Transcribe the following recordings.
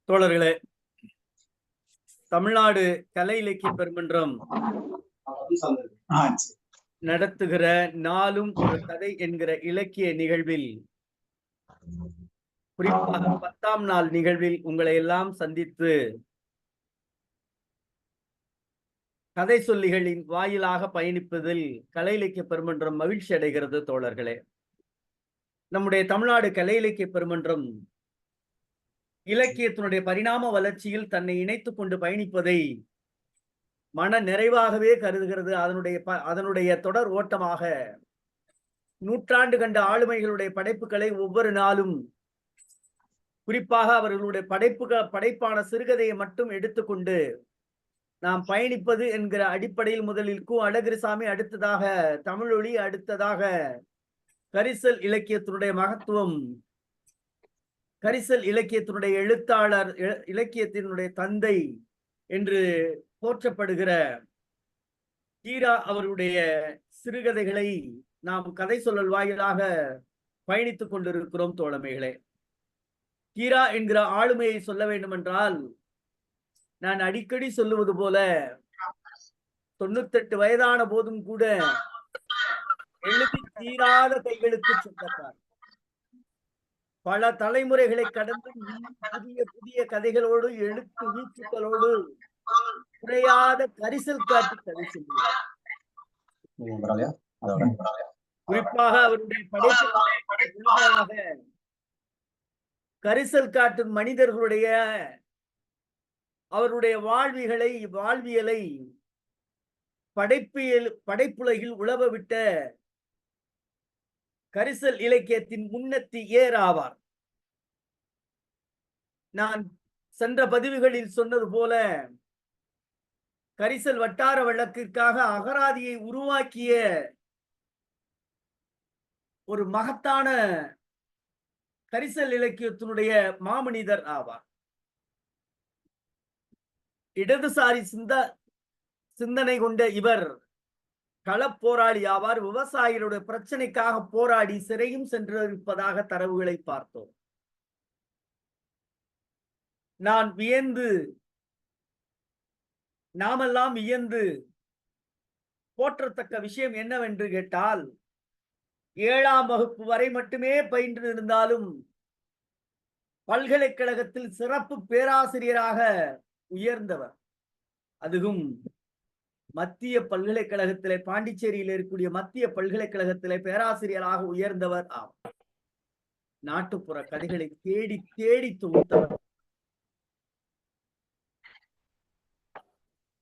தோழர்களே, தமிழ்நாடு கலை இலக்கிய பெருமன்றம் நடத்துகிற நாளும் ஒரு கதை என்கிற இலக்கிய நிகழ்வில், குறிப்பாக 10ஆம் நாள் நிகழ்வில் உங்களை எல்லாம் சந்தித்து கதை சொல்லிகளின் வாயிலாக பயணிப்பதில் கலை இலக்கிய பெருமன்றம் மகிழ்ச்சி அடைகிறது. தோழர்களே, நம்முடைய தமிழ்நாடு கலை இலக்கிய பெருமன்றம் இலக்கியத்தினுடைய பரிணாம வளர்ச்சியில் தன்னை இணைத்துக் கொண்டு பயணிப்பதை மன நிறைவாகவே கருதுகிறது. அதனுடைய தொடர் ஓட்டமாக நூற்றாண்டு கண்ட ஆளுமைகளுடைய படைப்புகளை ஒவ்வொரு நாளும், குறிப்பாக அவர்களுடைய படைப்பான சிறுகதையை மட்டும் எடுத்துக்கொண்டு நாம் பயணிப்பது என்கிற அடிப்படையில் முதலில் கு. அழகிரிசாமி, அடுத்ததாக தமிழொலி, அடுத்ததாக கரிசல் இலக்கியத்தினுடைய மகத்துவம், கரிசல் இலக்கியத்தினுடைய எழுத்தாளர், இலக்கியத்தினுடைய தந்தை என்று போற்றப்படுகிற கீரா அவருடைய சிறுகதைகளை நாம் கதை சொல்லல் வாயிலாக பயணித்துக் கொண்டிருக்கிறோம். தோழமைகளே, கீரா என்கிற ஆளுமையை சொல்ல வேண்டும் என்றால், நான் அடிக்கடி சொல்லுவது போல 98 வயதான போதும் கூட எழுதி தீராத கைகளுக்கு சொந்தக்கார். பல தலைமுறைகளை கடந்து புதிய புதிய கதைகளோடு, எழுத்து வீச்சுக்களோடு குறையாத கரிசல் காட்டி கதை சொல்லுவார். குறிப்பாக அவருடைய படைப்பாக கரிசல் காட்டும் மனிதர்களுடைய அவருடைய வாழ்வியலை படைப்புலகில் உலவ விட்ட கரிசல் இலக்கியத்தின் முன்னத்தி ஆவார். நான் சென்ற பதிவுகளில் சொன்னது போல, கரிசல் வட்டார வழக்கிற்காக அகராதியை உருவாக்கிய ஒரு மகத்தான கரிசல் இலக்கியத்தினுடைய மாமனிதர் ஆவார். இடதுசாரி சிந்தனை கொண்ட இவர் களப்போராளி ஆவார். விவசாயிகளுடைய பிரச்சனைக்காக போராடி சிறையும் சென்றிருப்பதாக தரவுகளை பார்த்தோம். நாமெல்லாம் வியந்து போற்றத்தக்க விஷயம் என்னவென்று கேட்டால், 7ஆம் வகுப்பு வரை மட்டுமே பயின்றிருந்தாலும் பல்கலைக்கழகத்தில் சிறப்பு பேராசிரியராக உயர்ந்தவர். அதுவும் மத்திய பல்கலைக்கழகத்திலே, பாண்டிச்சேரியில் இருக்கக்கூடிய மத்திய பல்கலைக்கழகத்திலே பேராசிரியராக உயர்ந்தவர் ஆவார். நாட்டுப்புற கதைகளை தேடி தேடி தொகுத்தவர்.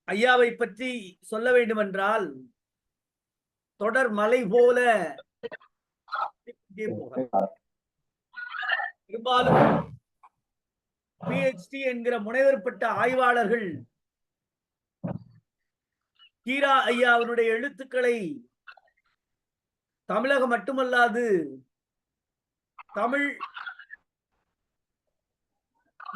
ஐயாவை பற்றி சொல்ல வேண்டுமென்றால் தொடர் மலை போல பெரும்பாலும் PhD என்கிற முனைவர் பட்ட ஆய்வாளர்கள் கீரா ஐயாவினுடைய எழுத்துக்களை தமிழகம் மட்டுமல்லாது தமிழ்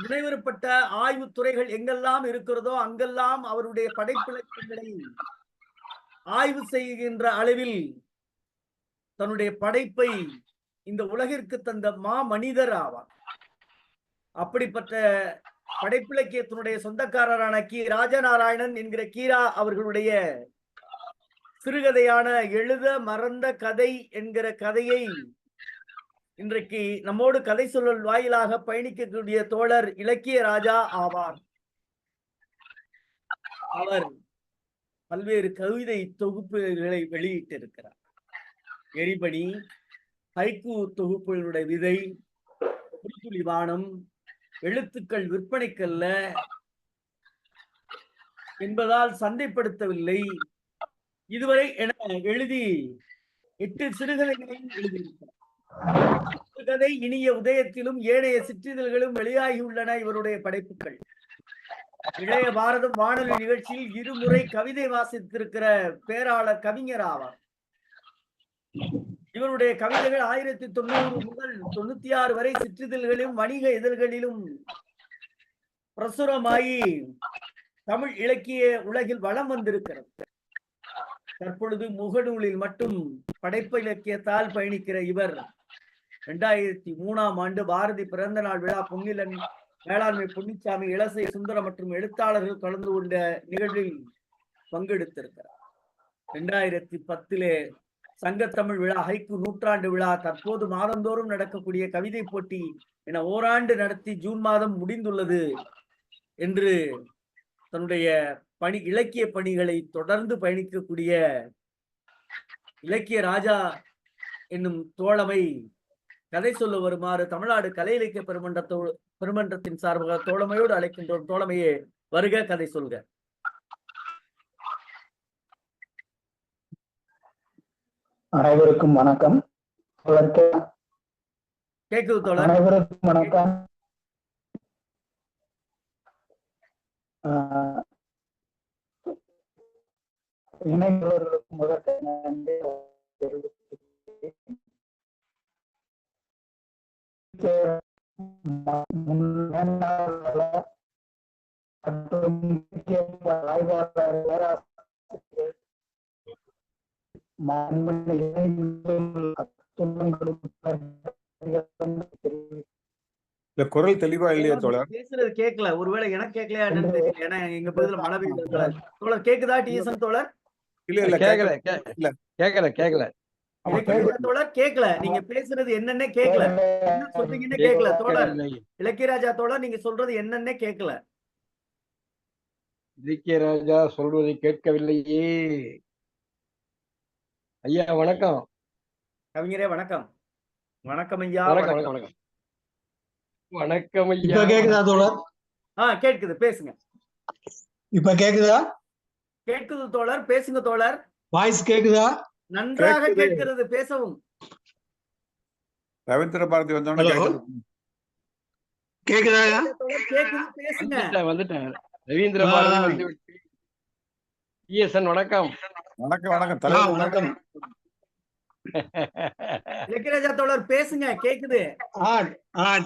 முனைவரப்பட்ட ஆய்வு துறைகள் எங்கெல்லாம் இருக்கிறதோ அங்கெல்லாம் அவருடைய படைப்பிலக்கியங்களை ஆய்வு செய்கின்ற அளவில் தன்னுடைய படைப்பை இந்த உலகிற்கு தந்த மனிதர் ஆவார். அப்படிப்பட்ட படைப்பிலக்கியத்தினுடைய சொந்தக்காரரான ராஜநாராயணன் என்கிற கீரா அவர்களுடைய சிறுகதையான எழுத மறந்த கதை என்கிற கதையை இன்றைக்கு நம்மோடு கதை சொல்லல் வாயிலாக பயணிக்கக்கூடிய தோழர் இலக்கிய ராஜா ஆவார். அவர் பல்வேறு கவிதை தொகுப்புகளை வெளியிட்டிருக்கிறார். எரிபணி, ஹைக்கூ தொகுப்புகளுடைய விதை, புலித்துளி வானம், எழுத்துக்கள் விற்பனைக்கல்ல என்பதால் சந்தைப்படுத்தவில்லை, இதுவரை என எழுதி 8 சிறுகதைகளையும் எழுதியிருக்கிறார். சிறுகதை இனிய உதயத்திலும் ஏனைய சிற்றிதழ்களும் வெளியாகியுள்ளன இவருடைய படைப்புகள். இளைய பாரதம் வானொலி நிகழ்ச்சியில் 2 முறை கவிதை வாசித்திருக்கிற பேராளர் கவிஞர் ஆவார். இவருடைய கவிதைகள் 1990 முதல் 96 வரை சிற்றிதழ்களிலும் வணிக இதழ்களிலும் பிரசுரமாகி தமிழ் இலக்கிய உலகில் வளம் வந்திருக்கிறது. தற்பொழுது முகநூலில் மட்டும் படைப்பு இலக்கியத்தால் பயணிக்கிற இவர் 2003ஆம் ஆண்டு பாரதி பிறந்த நாள் விழா பொன்னிலன் மேலாண்மை பொன்னிச்சாமி, இளசை சுந்தரம் மற்றும் எழுத்தாளர்கள் கலந்து கொண்ட நிகழ்வில் பங்கெடுத்திருக்கிறார். 2010 சங்கத்தமிழ் விழா, ஹைக்கு நூற்றாண்டு விழா, தற்போது மாதந்தோறும் நடக்கக்கூடிய கவிதை போட்டி என ஓராண்டு நடத்தி ஜூன் மாதம் முடிந்துள்ளது என்று தன்னுடைய இலக்கிய பணிகளை தொடர்ந்து பயணிக்கக்கூடிய இலக்கிய ராஜா என்னும் தோழமை கதை சொல்ல வருமாறு தமிழ்நாடு கலை இலக்கிய பெருமன்றத்தின் சார்பாக தோழமையோடு அழைக்கின்றோம். தோழமையே வருக, கதை சொல்க. அனைவருக்கும் வணக்கம். கேக்குது தோழர்? அனைவருக்கும் வணக்கம். இணைந்தவர்களுக்கு முதற்க நன்றி குரல் தெளிவா இல்லையா தோழர்? பேசுறது கேட்கல. ஒருவேளை எனக்கு கேட்கலையா என்னன்னு தெரியல. ஏன்னா எங்க பகுதியில மழை பெய்யுது. தோழர் கேக்குதா? டிஎஸ்என் தோழர் இல்ல கேக்கல தோழர் கேட்கல. நீங்க பேசுறது என்னன்னே கேட்கல. என்ன சொல்றீங்கன்னு கேட்கல தோழர். இலக்கியராஜா தோழர், நீங்க சொல்றது என்னன்னே கேட்கல. இலக்கியராஜா சொல்வதை கேட்கவில்லையே. ஐயா வணக்கம். கவிஞரே வணக்கம். வணக்கம் ஐயா. வணக்கம் வணக்கம் வணக்கம் வணக்கம் ஐயா. இப்ப கேக்குதா தோழர்? கேட்குது, பேசுங்க. இப்ப கேக்குதா? கேட்குது தோழர், பேசுங்க தோழர். வாய்ஸ் கேக்குதா? நன்றாக கேட்கிறது, பேசவும். ரவீந்திர பாரதி வந்தோடனே கேக்குதா? கேட்குது, பேசுங்க. வந்துட்டேன். ரவீந்திர பாரதி வந்து விட்டு. டிஎஸ்என் வணக்கம். வணக்கம் வணக்கம் தலைவர் வணக்கம். இலக்கியராஜா தோழர் பேசுங்க, கேக்குது.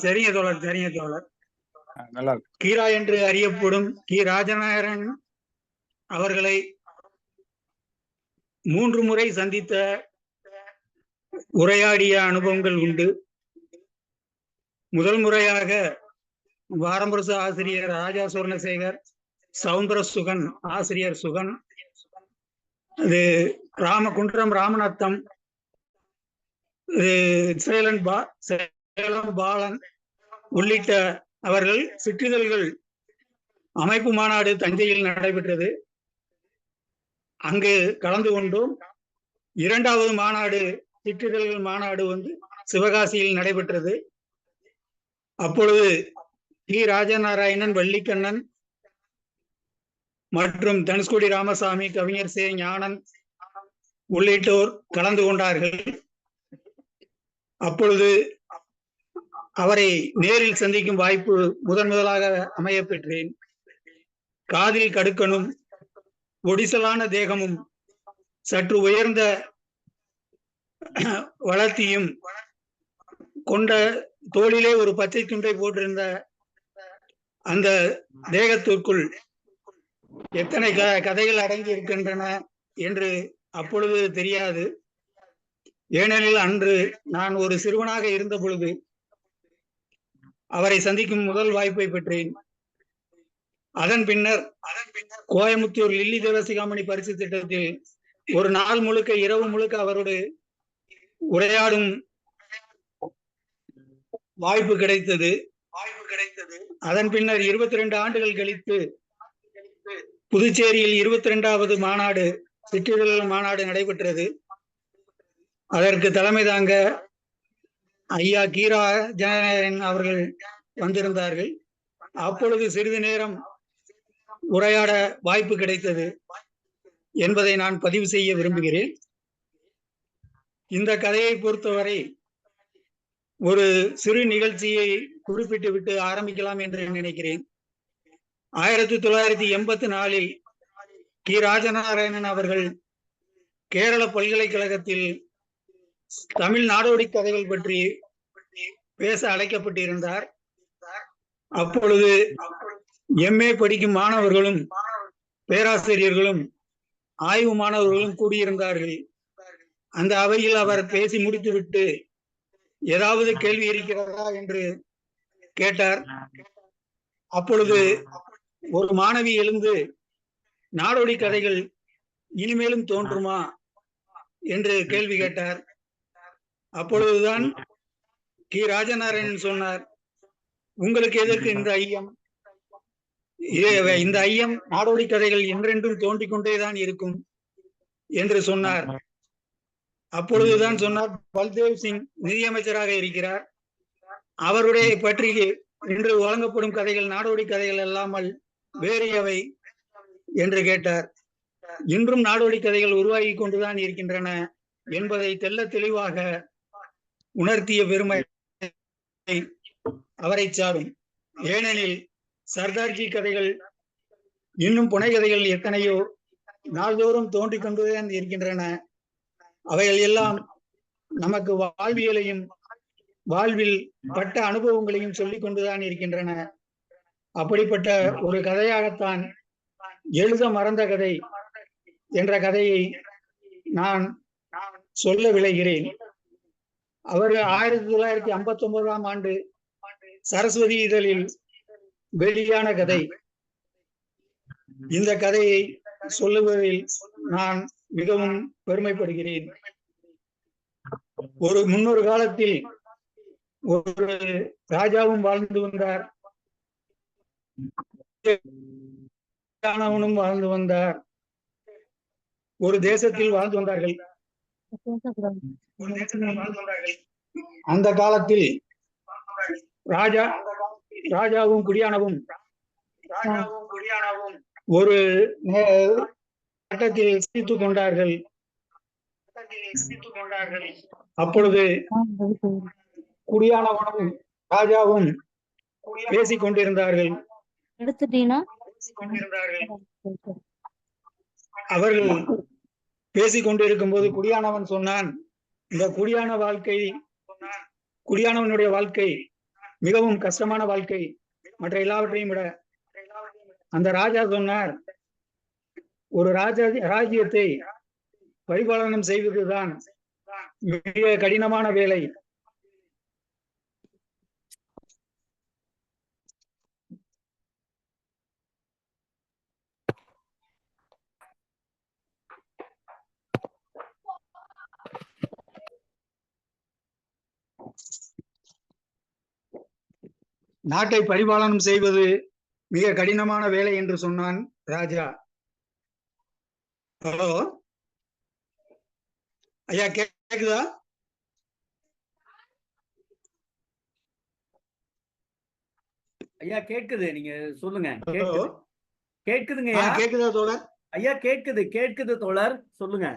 சரிங்க தோழர், சரிங்க தோழர். நல்லா இருக்கு. கீரா என்று அறியப்படும் கி ராஜநாயகன் அவர்களை 3 முறை சந்தித்த உரையாடிய அனுபவங்கள் உண்டு. முதல் முறையாக வாரம்பரசு ஆசிரியர் ராஜா சுவர்ணசேகர், சவுந்தர சுகன் ஆசிரியர் சுகன், அது குன்றம் ராமநாத்தம், சேலம் பாலன் உள்ளிட்ட அவர்கள் சிற்றிதழ்கள் அமைப்பு மாநாடு தஞ்சையில் நடைபெற்றது. அங்கு கலந்து கொண்டோம். 2வது மாநாடு, சிற்றிதழ்கள் மாநாடு சிவகாசியில் நடைபெற்றது. அப்பொழுது டி ராஜநாராயணன், வள்ளிக்கண்ணன் மற்றும் தனுஷ்கோடி ராமசாமி, கவிஞர் சே ஞானன் உள்ளிட்டோர் கலந்து கொண்டார்கள். அப்பொழுது அவரை நேரில் சந்திக்கும் வாய்ப்பு முதலாக அமைய பெற்றேன். காதில் கடுக்கனும் ஒடிசலான தேகமும் சற்று உயர்ந்த வளர்த்தியும் கொண்ட, தோளிலே ஒரு பச்சை துண்டை போட்டிருந்த அந்த தேகத்திற்குள் எத்தனை கதைகள் அடங்கி இருக்கின்றன என்று அப்பொழுது தெரியாது. ஏனெனில் அன்று நான் ஒரு சிறுவனாக இருந்த பொழுது அவரை சந்திக்கும் முதல் வாய்ப்பை பெற்றேன். அதன் பின்னர் கோயமுத்தூர் லில்லி தேவசிகாமணி பரிசு திட்டத்தில் ஒரு நாள் முழுக்க, இரவு முழுக்க அவரோடு உரையாடும் வாய்ப்பு கிடைத்தது. அதன் பின்னர் 22 ஆண்டுகள் கழித்து புதுச்சேரியில் 22வது மாநாடு, சிற்றிதழ் மாநாடு நடைபெற்றது. அதற்கு தலைமை தாங்க ஐயா கீரா ஜனநாயகன் அவர்கள் வந்திருந்தார்கள். அப்பொழுது சிறிது நேரம் உரையாட வாய்ப்பு கிடைத்தது என்பதை நான் பதிவு செய்ய விரும்புகிறேன். இந்த கதையை பொறுத்தவரை ஒரு சிறு நிகழ்ச்சியை குறிப்பிட்டு விட்டு ஆரம்பிக்கலாம் என்று நினைக்கிறேன். 1984 கி ராஜநாராயணன் அவர்கள் கேரள பல்கலைக்கழகத்தில் தமிழ் நாடோடி கதைகள் பற்றி பேச அழைக்கப்பட்டிருந்தார். அப்பொழுது MA படிக்கும் மாணவர்களும் பேராசிரியர்களும் ஆய்வு மாணவர்களும் கூடியிருந்தார்கள். அந்த அவையில் அவர் பேசி முடித்துவிட்டு ஏதாவது கேள்வி இருக்கிறதா என்று கேட்டார். அப்பொழுது ஒரு மாணவி எழுந்து, நாடோடி கதைகள் இனிமேலும் தோன்றுமா என்று கேள்வி கேட்டார். அப்பொழுதுதான் கி. ராஜநாராயணன் சொன்னார், உங்களுக்கு எதற்கு இந்த ஐயம்? இந்த ஐயம் நாடோடி கதைகள் என்றென்றும் தோன்றிக் கொண்டேதான் இருக்கும் என்று சொன்னார். அப்பொழுதுதான் சொன்னார், பல்தேவ் சிங் நிதியமைச்சராக இருக்கிறார், அவருடைய பற்றி இன்று வழங்கப்படும் கதைகள் நாடோடி கதைகள் அல்லாமல் வேறு எவை என்று கேட்டார். இன்றும் நாடோடி கதைகள் உருவாகி கொண்டுதான் இருக்கின்றன என்பதை தெள்ள தெளிவாக உணர்த்திய பெருமை அவரை சாரும். ஏனெனில் சர்தார்ஜி கதைகள் இன்னும் புனை கதைகள் எத்தனையோ நாள்தோறும் தோன்றிக் கொண்டுதான் இருக்கின்றன. அவைகள் எல்லாம் நமக்கு வாழ்வியலையும் வாழ்வில் பட்ட அனுபவங்களையும் சொல்லிக் கொண்டுதான் இருக்கின்றன. அப்படிப்பட்ட ஒரு கதையாகத்தான் எழுத மறந்த கதை என்ற கதையை நான் சொல்ல விளைகிறேன். அவர் 1959ஆம் ஆண்டு சரஸ்வதி இதழில் வெளியான கதை. இந்த கதையை சொல்லுவதில் நான் மிகவும் பெருமைப்படுகிறேன். முன்னொரு காலத்தில் ஒரு ராஜாவும் வாழ்ந்து வந்தார், வாழ்ந்து வந்தார். ஒரு தேசத்தில் வாழ்ந்து வந்தார்கள். அந்த காலத்தில் ராஜாவும் குடியானவும் ஒரு கட்டத்தில் சிரித்துக் கொண்டார்கள். அப்பொழுது குடியானவனும் ராஜாவும் பேசிக் கொண்டிருந்தார்கள். அவர்கள் பேசிக் கொண்டிருக்கும் போது குடியானவன் சொன்னான், இந்த குடியானவனுடைய வாழ்க்கை மிகவும் கஷ்டமான வாழ்க்கை, மற்ற எல்லாவற்றையும் விட. அந்த ராஜா சொன்னார், ஒரு ராஜ்யத்தை பரிபாலனம் செய்வதுதான் மிக கடினமான வேலை. நாட்டை பரிபாலனம் செய்வது மிக கடினமான வேலை என்று சொன்னான் ராஜா. ஹலோ ஐயா, கேக்குதா? ஐயா கேக்குது, நீங்க சொல்லுங்க. கேக்குதுங்க. கேக்குதா தோழர்? ஐயா கேக்குது தோழர், சொல்லுங்க.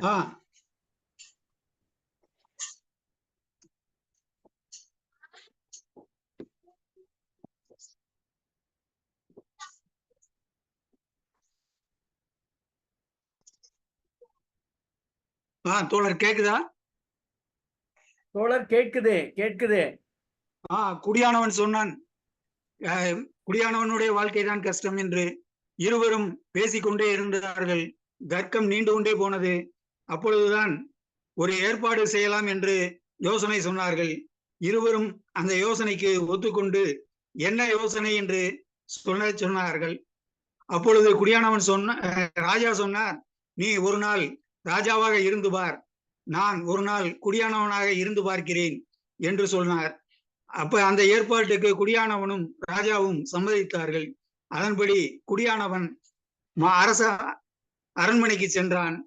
தோழர் கேக்குதா? தோழர் கேக்குது. குடியானவன் சொன்னான், குடியானவனுடைய வாழ்க்கைதான் கஷ்டம் என்று. இருவரும் பேசிக்கொண்டே இருந்தார்கள். தர்க்கம் நீண்டு கொண்டே போனது. அப்பொழுதுதான் ஒரு ஏற்பாடு செய்யலாம் என்று யோசனை சொன்னார்கள். இருவரும் அந்த யோசனைக்கு ஒத்துக்கொண்டு என்ன யோசனை என்று சொன்னார்கள். அப்பொழுது குடியானவன் ராஜா சொன்னார், நீ ஒரு நாள் ராஜாவாக இருந்து பார், நான் ஒரு நாள் குடியானவனாக இருந்து பார்க்கிறேன் என்று சொன்னார். அப்ப அந்த ஏற்பாட்டுக்கு குடியானவனும் ராஜாவும் சம்மதித்தார்கள். அதன்படி குடியானவன் அரச அரண்மனைக்கு சென்றான்.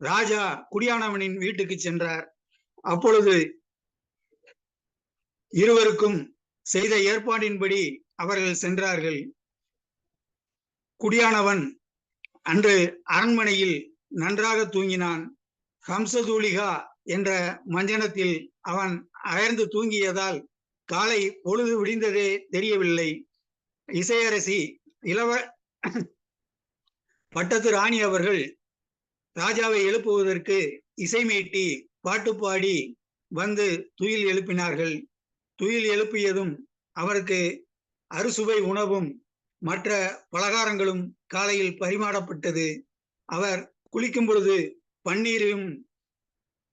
ராஜா குடியானவனின் வீட்டுக்கு சென்றார். அப்பொழுது இருவருக்கும் செய்த ஏற்பாடின்படி அவர்கள் சென்றார்கள். குடியானவன் அன்று அரண்மனையில் நன்றாக தூங்கினான். ஹம்சதூலிகா என்ற மஞ்சனத்தில் அவன் அயர்ந்து தூங்கியதால் காலை பொழுது விடிந்ததே தெரியவில்லை. இசையரசி பட்டத்து ராணி அவர்கள் ராஜாவை எழுப்புவதற்கு இசை மீட்டி பாட்டு பாடி வந்து துயில் எழுப்பினார்கள். துயில் எழுப்பியதும் அவருக்கு அறுசுவை உணவும் மற்ற பலகாரங்களும் காலையில் பரிமாறப்பட்டது. அவர் குளிக்கும் பொழுது பன்னீரும்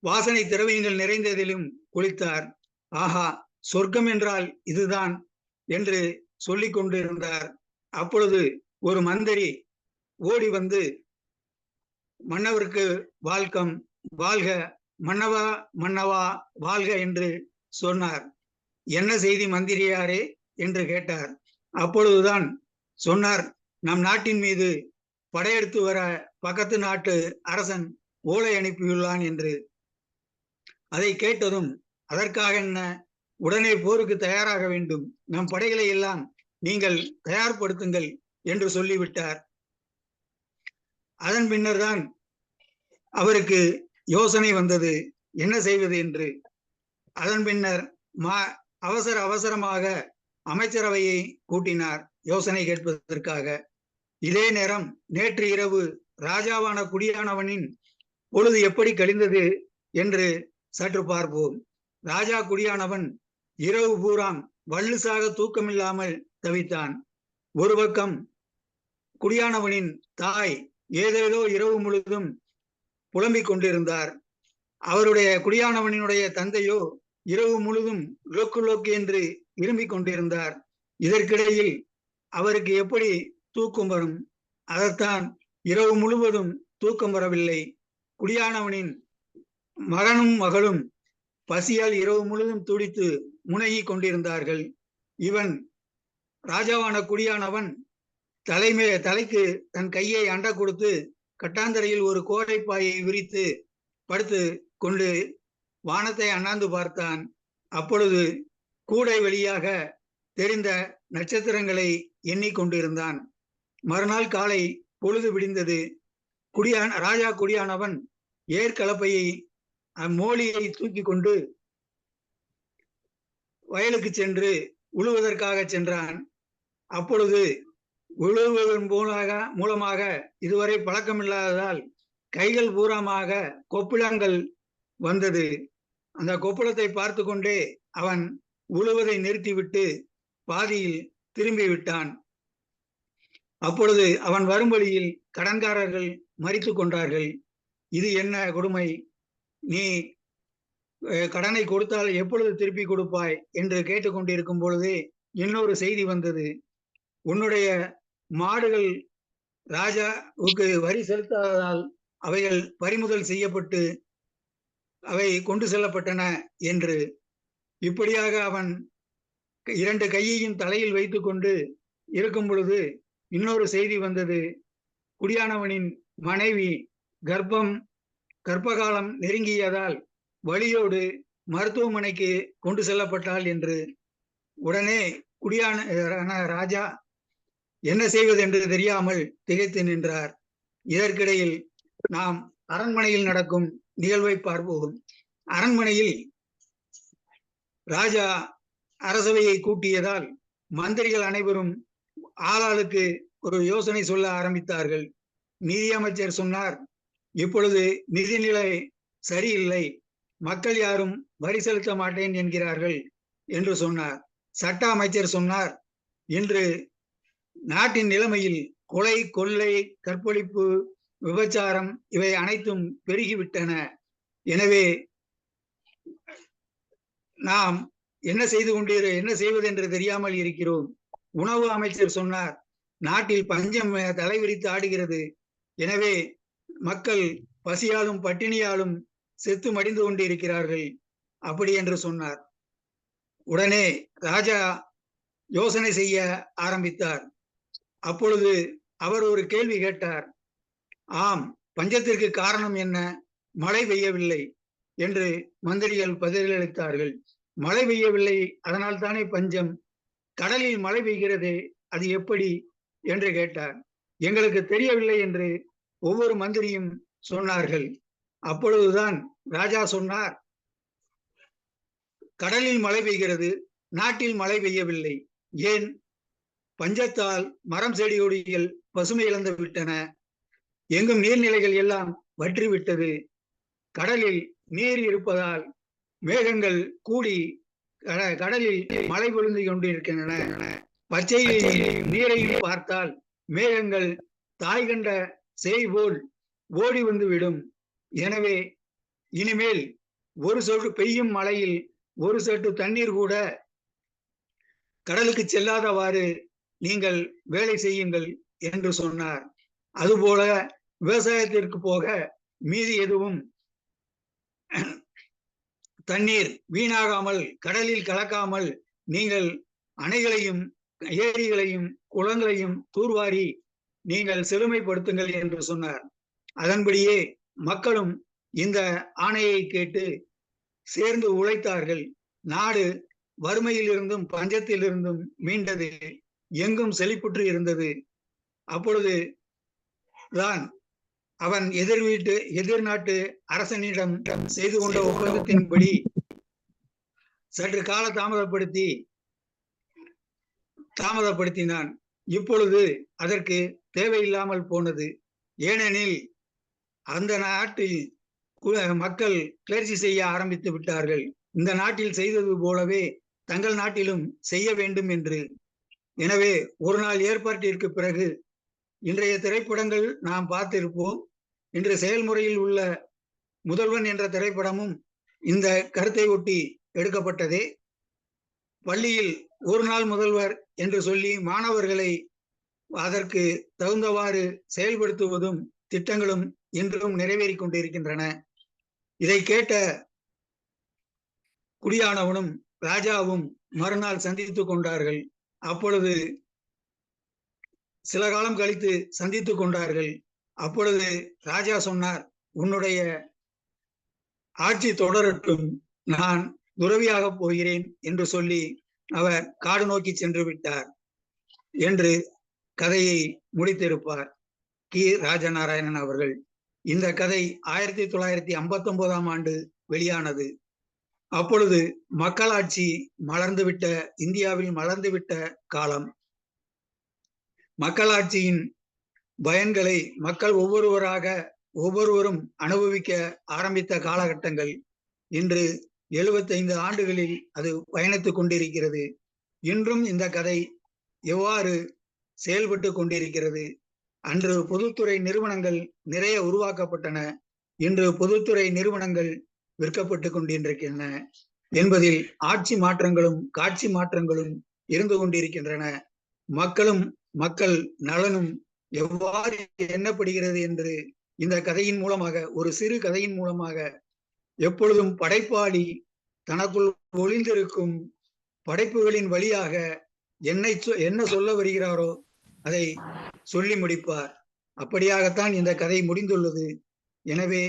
வாசனை திரவியங்கள் நிறைந்ததிலும் குளித்தார். ஆஹா, சொர்க்கம் என்றால் இதுதான் என்று சொல்லிக் கொண்டிருந்தார். அப்பொழுது ஒரு மந்திரி ஓடி வந்து, மன்னவருக்கு வாழ்க்கம், வாழ்க மன்னவா, மன்னவா வாழ்க என்று சொன்னார். என்ன செய்தி மந்திரியாரே என்று கேட்டார். அப்பொழுதுதான் சொன்னார், நம் நாட்டின் மீது படையெடுத்து வர பக்கத்து நாட்டு அரசன் ஓலை அனுப்பியுள்ளான் என்று. அதை கேட்டதும், அதற்காக என்ன, உடனே போருக்கு தயாராக வேண்டும், நம் படைகளை எல்லாம் நீங்கள் தயார்படுத்துங்கள் என்று சொல்லிவிட்டார். அதன் பின்னர் தான் அவருக்கு யோசனை வந்தது என்ன செய்வது என்று. அதன் பின்னர் அவசர அவசரமாக அமைச்சரவையை கூட்டினார் யோசனை கேட்பதற்காக. இதே நேரம் நேற்று இரவு ராஜாவான குடியானவனின் பொழுது எப்படி கழிந்தது என்று சற்று பார்ப்போம். ராஜா குடியானவன் இரவு பூராம் வள்ளுசாக தூக்கமில்லாமல் தவித்தான். ஒரு பக்கம் குடியானவனின் தாய் ஏதேதோ இரவு முழுதும் புலம்பிக் கொண்டிருந்தார். அவருடைய குடியானவனினுடைய தந்தையோ இரவு முழுதும் லொக்கு லொக்கு என்று இரும்பிக் கொண்டிருந்தார். இதற்கிடையில் அவருக்கு எப்படி தூக்கம் வரும்? அதைத்தான் இரவு முழுவதும் தூக்கம் வரவில்லை. குடியானவனின் மகனும் மகளும் பசியால் இரவு முழுதும் துடித்து முனகி கொண்டிருந்தார்கள். இவன் ராஜாவான குடியானவன் தலைக்கு தன் கையை அண்ட கொடுத்து கட்டாந்தரையில் ஒரு கோடைப்பாயை விரித்து படுத்து கொண்டு வானத்தை அண்ணாந்து பார்த்தான். அப்பொழுது கூடை வழியாக தெரிந்த நட்சத்திரங்களை எண்ணிக்கொண்டிருந்தான். மறுநாள் காலை பொழுது விடிந்தது. ராஜா குடியானவன் ஏற்கலப்பையை மோலியை தூக்கி கொண்டு வயலுக்கு சென்று உழுவதற்காக சென்றான். அப்பொழுது உழுவதன் மூலமாக இதுவரை பழக்கமில்லாததால் கைகள் பூராமாக கொப்புளங்கள் வந்தது. அந்த கொப்புளத்தை பார்த்து கொண்டே அவன் உழுவதை நிறுத்திவிட்டு பாதியில் திரும்பி விட்டான். அப்பொழுது அவன் வரும் வழியில் கடன்காரர்கள் மறித்து கொண்டார்கள். இது என்ன கொடுமை, நீ கடனை கொடுத்தால் எப்பொழுது திருப்பி கொடுப்பாய் என்று கேட்டுக்கொண்டிருக்கும் பொழுதே இன்னொரு செய்தி வந்தது. உன்னுடைய மாடுகள் ராஜாவுக்கு வரி செலுத்தாததால் அவைகள் பறிமுதல் செய்யப்பட்டு அவை கொண்டு செல்லப்பட்டன என்று. இப்படியாக அவன் இரண்டு கையையும் தலையில் வைத்துக் கொண்டு இருக்கும் பொழுது இன்னொரு செய்தி வந்தது. குடியானவனின் மனைவி கர்ப்பகாலம் நெருங்கியதால் வலியோடு மருத்துவமனைக்கு கொண்டு செல்லப்பட்டாள் என்று. உடனே ராஜா என்ன செய்வது என்று தெரியாமல் திகைத்து நின்றார். இதற்கிடையில் நாம் அரண்மனையில் நடக்கும் நிகழ்வை பார்ப்போம். அரண்மனையில் ராஜா அரசவையை கூட்டியதால் மந்திரிகள் அனைவரும் ஆளாளுக்கு ஒரு யோசனை சொல்ல ஆரம்பித்தார்கள். நிதியமைச்சர் சொன்னார், இப்பொழுது நிதிநிலை சரியில்லை, மக்கள் யாரும் வரி செலுத்த மாட்டேன் என்கிறார்கள் என்று சொன்னார். சட்ட அமைச்சர் சொன்னார், இன்று நாட்டின் நிலைமையில் கொலை, கொள்ளை, கற்பழிப்பு, விபச்சாரம் இவை அனைத்தும் பெருகிவிட்டன. எனவே நாம் என்ன செய்வது என்று தெரியாமல் இருக்கிறோம். உணவு அமைச்சர் சொன்னார், நாட்டில் பஞ்சம் தலைவிரித்து ஆடுகிறது, எனவே மக்கள் பசியாலும் பட்டினியாலும் செத்து மடிந்து கொண்டிருக்கிறார்கள் அப்படி என்று சொன்னார். உடனே ராஜா யோசனை செய்ய ஆரம்பித்தார். அப்பொழுது அவர் ஒரு கேள்வி கேட்டார். ஆம், பஞ்சத்திற்கு காரணம் என்ன? மழை பெய்யவில்லை என்று மந்திரிகள் பதிலளித்தார்கள். மழை பெய்யவில்லை, அதனால் தானே பஞ்சம். கடலில் மழை பெய்கிறது, அது எப்படி என்று கேட்டார். எங்களுக்கு தெரியவில்லை என்று ஒவ்வொரு மந்திரியும் சொன்னார்கள். அப்பொழுதுதான் ராஜா சொன்னார், கடலில் மழை பெய்கிறது, நாட்டில் மழை பெய்யவில்லை. ஏன்? பஞ்சத்தால் மரம் செடி கொடிகள் பசுமை இழந்து விட்டன, எங்கும் நீர்நிலைகள் எல்லாம் வற்றிவிட்டது. கடலில் நீர் இருப்பதால் மேகங்கள் கூடி கடலில் மழை பொழிந்து கொண்டிருக்கின்றன. பச்சை நீரையும் பார்த்தால் மேகங்கள் தாய் கண்ட சேய் போல் ஓடி வந்து விடும். எனவே இனிமேல் ஒரு சொல் பெய்யும் மழையில் ஒரு சொட்டு தண்ணீர் கூட கடலுக்கு செல்லாதவாறு நீங்கள் வேலை செய்யுங்கள் என்று சொன்னார். அதுபோல விவசாயத்திற்கு போக மீதி எதுவும் தண்ணீர் வீணாகாமல் கடலில் கலக்காமல் நீங்கள் அணைகளையும் ஏரிகளையும் குளங்களையும் தூர்வாரி நீங்கள் செழுமைப்படுத்துங்கள் என்று சொன்னார். அதன்படியே மக்களும் இந்த ஆணையை கேட்டு சேர்ந்து உழைத்தார்கள். நாடு வறுமையில் இருந்தும் பஞ்சத்தில் இருந்தும் மீண்டது. எங்கும் செழிப்புற்று இருந்தது. அப்பொழுது தான் அவன் எதிர் நாட்டு அரசனிடம் செய்து கொண்ட ஒப்பந்தத்தின்படி சற்று கால தாமதப்படுத்தினான். இப்பொழுது அதற்கு தேவையில்லாமல் போனது. ஏனெனில் அந்த நாட்டில் மக்கள் கிளர்ச்சி செய்ய ஆரம்பித்து விட்டார்கள். இந்த நாட்டில் செய்தது போலவே தங்கள் நாட்டிலும் செய்ய வேண்டும் என்று. எனவே ஒரு நாள் ஏற்பாட்டிற்கு பிறகு இன்றைய திரைப்படங்கள் நாம் பார்த்திருப்போம். இன்று செயல்முறையில் உள்ள முதல்வன் என்ற திரைப்படமும் இந்த கருத்தை ஒட்டி எடுக்கப்பட்டதே. பள்ளியில் ஒரு நாள் முதல்வர் என்று சொல்லி மாணவர்களை அதற்கு தகுந்தவாறு செயல்படுத்துவதும் திட்டங்களும் இன்றும் நிறைவேறிக் கொண்டிருக்கின்றன. இதை கேட்ட குடியானவனும் ராஜாவும் மறுநாள் சந்தித்துக் கொண்டார்கள். அப்பொழுது சில காலம் கழித்து சந்தித்துக் கொண்டார்கள். அப்பொழுது ராஜா சொன்னார், உன்னுடைய ஆட்சி தொடரட்டும், நான் துறவியாக போகிறேன் என்று சொல்லி அவர் காடு நோக்கி சென்று விட்டார் என்று கதையை முடித்திருப்பார் கி. ராஜநாராயணன் அவர்கள். இந்த கதை 1959ஆம் ஆண்டு வெளியானது. அப்பொழுது மக்களாட்சி மலர்ந்துவிட்ட இந்தியாவில் மலர்ந்துவிட்ட காலம். மக்களாட்சியின் பயன்களை மக்கள் ஒவ்வொருவரும் அனுபவிக்க ஆரம்பித்த காலகட்டங்கள். இன்று 75 ஆண்டுகளில் அது பயணித்துக் கொண்டிருக்கிறது. இன்றும் இந்த கதை எவ்வாறு செயல்பட்டு கொண்டிருக்கிறது. அன்று பொதுத்துறை நிறுவனங்கள் நிறைய உருவாக்கப்பட்டன. இன்று பொதுத்துறை நிறுவனங்கள் விற்கப்பட்டு கொண்டிருக்கின்றன என்பதில் ஆட்சி மாற்றங்களும் காட்சி மாற்றங்களும் இருந்து கொண்டிருக்கின்றன. மக்கள் நலனும் எவ்வாறு எண்ணப்படுகிறது என்று இந்த கதையின் மூலமாக, ஒரு சிறு கதையின் மூலமாக, எப்பொழுதும் படைப்பாளி தனக்குள் ஒளிந்திருக்கும் படைப்புகளின் வழியாக என்ன சொல்ல வருகிறாரோ அதை சொல்லி முடிப்பார். அப்படியாகத்தான் இந்த கதை முடிந்துள்ளது. எனவே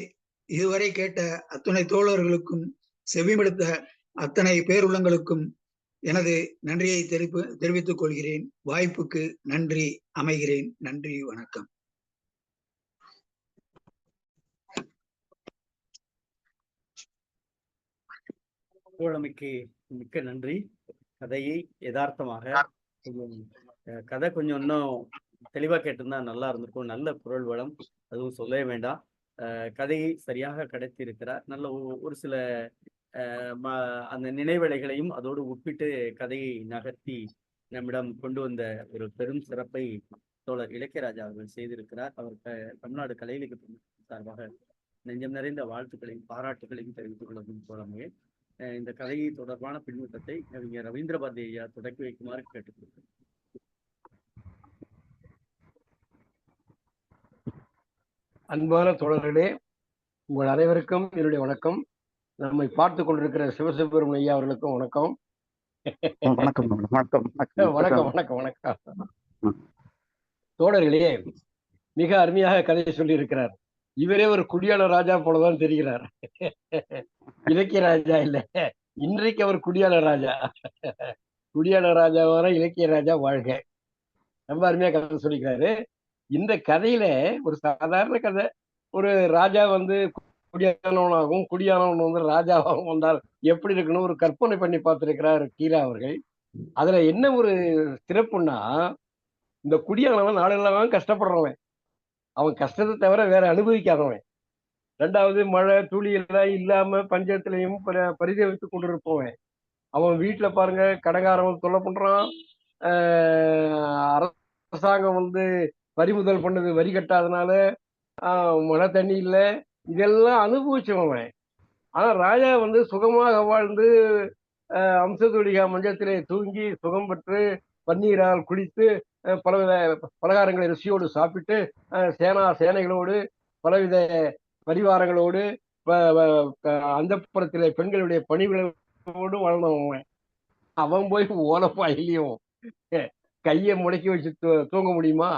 இதுவரை கேட்ட அத்தனை தோழர்களுக்கும் செவிமடுத்த அத்தனை பேருள்ளங்களுக்கும் எனது நன்றியை தெரிவித்துக் கொள்கிறேன். வாய்ப்புக்கு நன்றி. அமைகிறேன். நன்றி, வணக்கம். தோழமைக்கு மிக்க நன்றி. கதையை யதார்த்தமாக கதை கொஞ்சம் இன்னும் தெளிவா கேட்டிருந்தா நல்லா இருந்திருக்கும். நல்ல குரல் வளம், அதுவும் சொல்லவே வேண்டாம். கதையை சரியாக கடத்தி இருக்கிறார். நல்ல ஒரு சில அந்த நினைவலைகளையும் அதோடு ஒப்பிட்டு கதையை நகர்த்தி நம்மிடம் கொண்டு வந்த ஒரு பெரும் சிறப்பை தோழர் இலக்கியராஜா அவர்கள் செய்திருக்கிறார். அவர் தமிழ்நாடு கலை இலக்கிய சார்பாக நெஞ்சம் நிறைந்த வாழ்த்துக்களையும் பாராட்டுகளையும் தெரிவித்துக் கொள்வதும் தோழமையே. இந்த கதையை தொடர்பான பின்னூட்டத்தை கவிஞர் ரவீந்திர பாரதி ஐயா தொடக்கி வைக்குமாறு கேட்டுக்கொள்கிறேன். அன்பான தோழர்களே, உங்கள் அனைவருக்கும் என்னுடைய வணக்கம். நம்மை பார்த்து கொண்டிருக்கிற சிவசுப்பிரமணிய ஐயா அவர்களுக்கும் வணக்கம். வணக்கம். தோழர்களே, மிக அருமையாக கதையை சொல்லி இருக்கிறார். இவரே ஒரு குடியாளர் ராஜா போலதான் தெரிகிறார். இலக்கிய ராஜா இல்ல, இன்றைக்கு அவர் குடியாளர் ராஜா. குடியாளர் ராஜா வர இலக்கிய ராஜா வாழ்க. ரொம்ப அருமையா கதை சொல்லிக்கிறாரு. இந்த கதையில ஒரு சாதாரண கதை. ஒரு ராஜா குடியானவனாகவும் குடியானவன் ராஜாவாகவும் வந்தால் எப்படி இருக்கணும் ஒரு கற்பனை பண்ணி பார்த்திருக்கிறார் கீரா அவர்கள். அதுல என்ன ஒரு சிறப்புன்னா, இந்த குடியானவன் நாளெல்லாம் கஷ்டப்படுறவன், அவன் கஷ்டத்தை தவிர வேற அனுபவிக்காதவன். ரெண்டாவது, மழை துளி எல்லாம் இல்லாம பஞ்சத்திலையும் பரிதவித்துக் கொண்டிருப்பவன். அவன் வீட்டுல பாருங்க, கடங்காரவன் தொல்லை பண்றான், அரசாங்கம் பறிமுதல் பண்ணது வரி கட்டாதனால மழை தண்ணி இல்லை, இதெல்லாம் அனுபவிச்சவன். ஆனா ராஜா சுகமாக வாழ்ந்து அம்சதூளிகா மஞ்சத்திலே தூங்கி சுகம் பெற்று பன்னீரால் குளித்து பலவித பலகாரங்களை ருசியோடு சாப்பிட்டு சேனைகளோடு பலவித பரிவாரங்களோடு அந்தப்புறத்திலே பெண்களுடைய பணிகளோடு வாழ்ந்தவன். அவன் போய் ஓலப்பாயிலையும் கையை முடக்கி வச்சு தூங்க முடியுமா?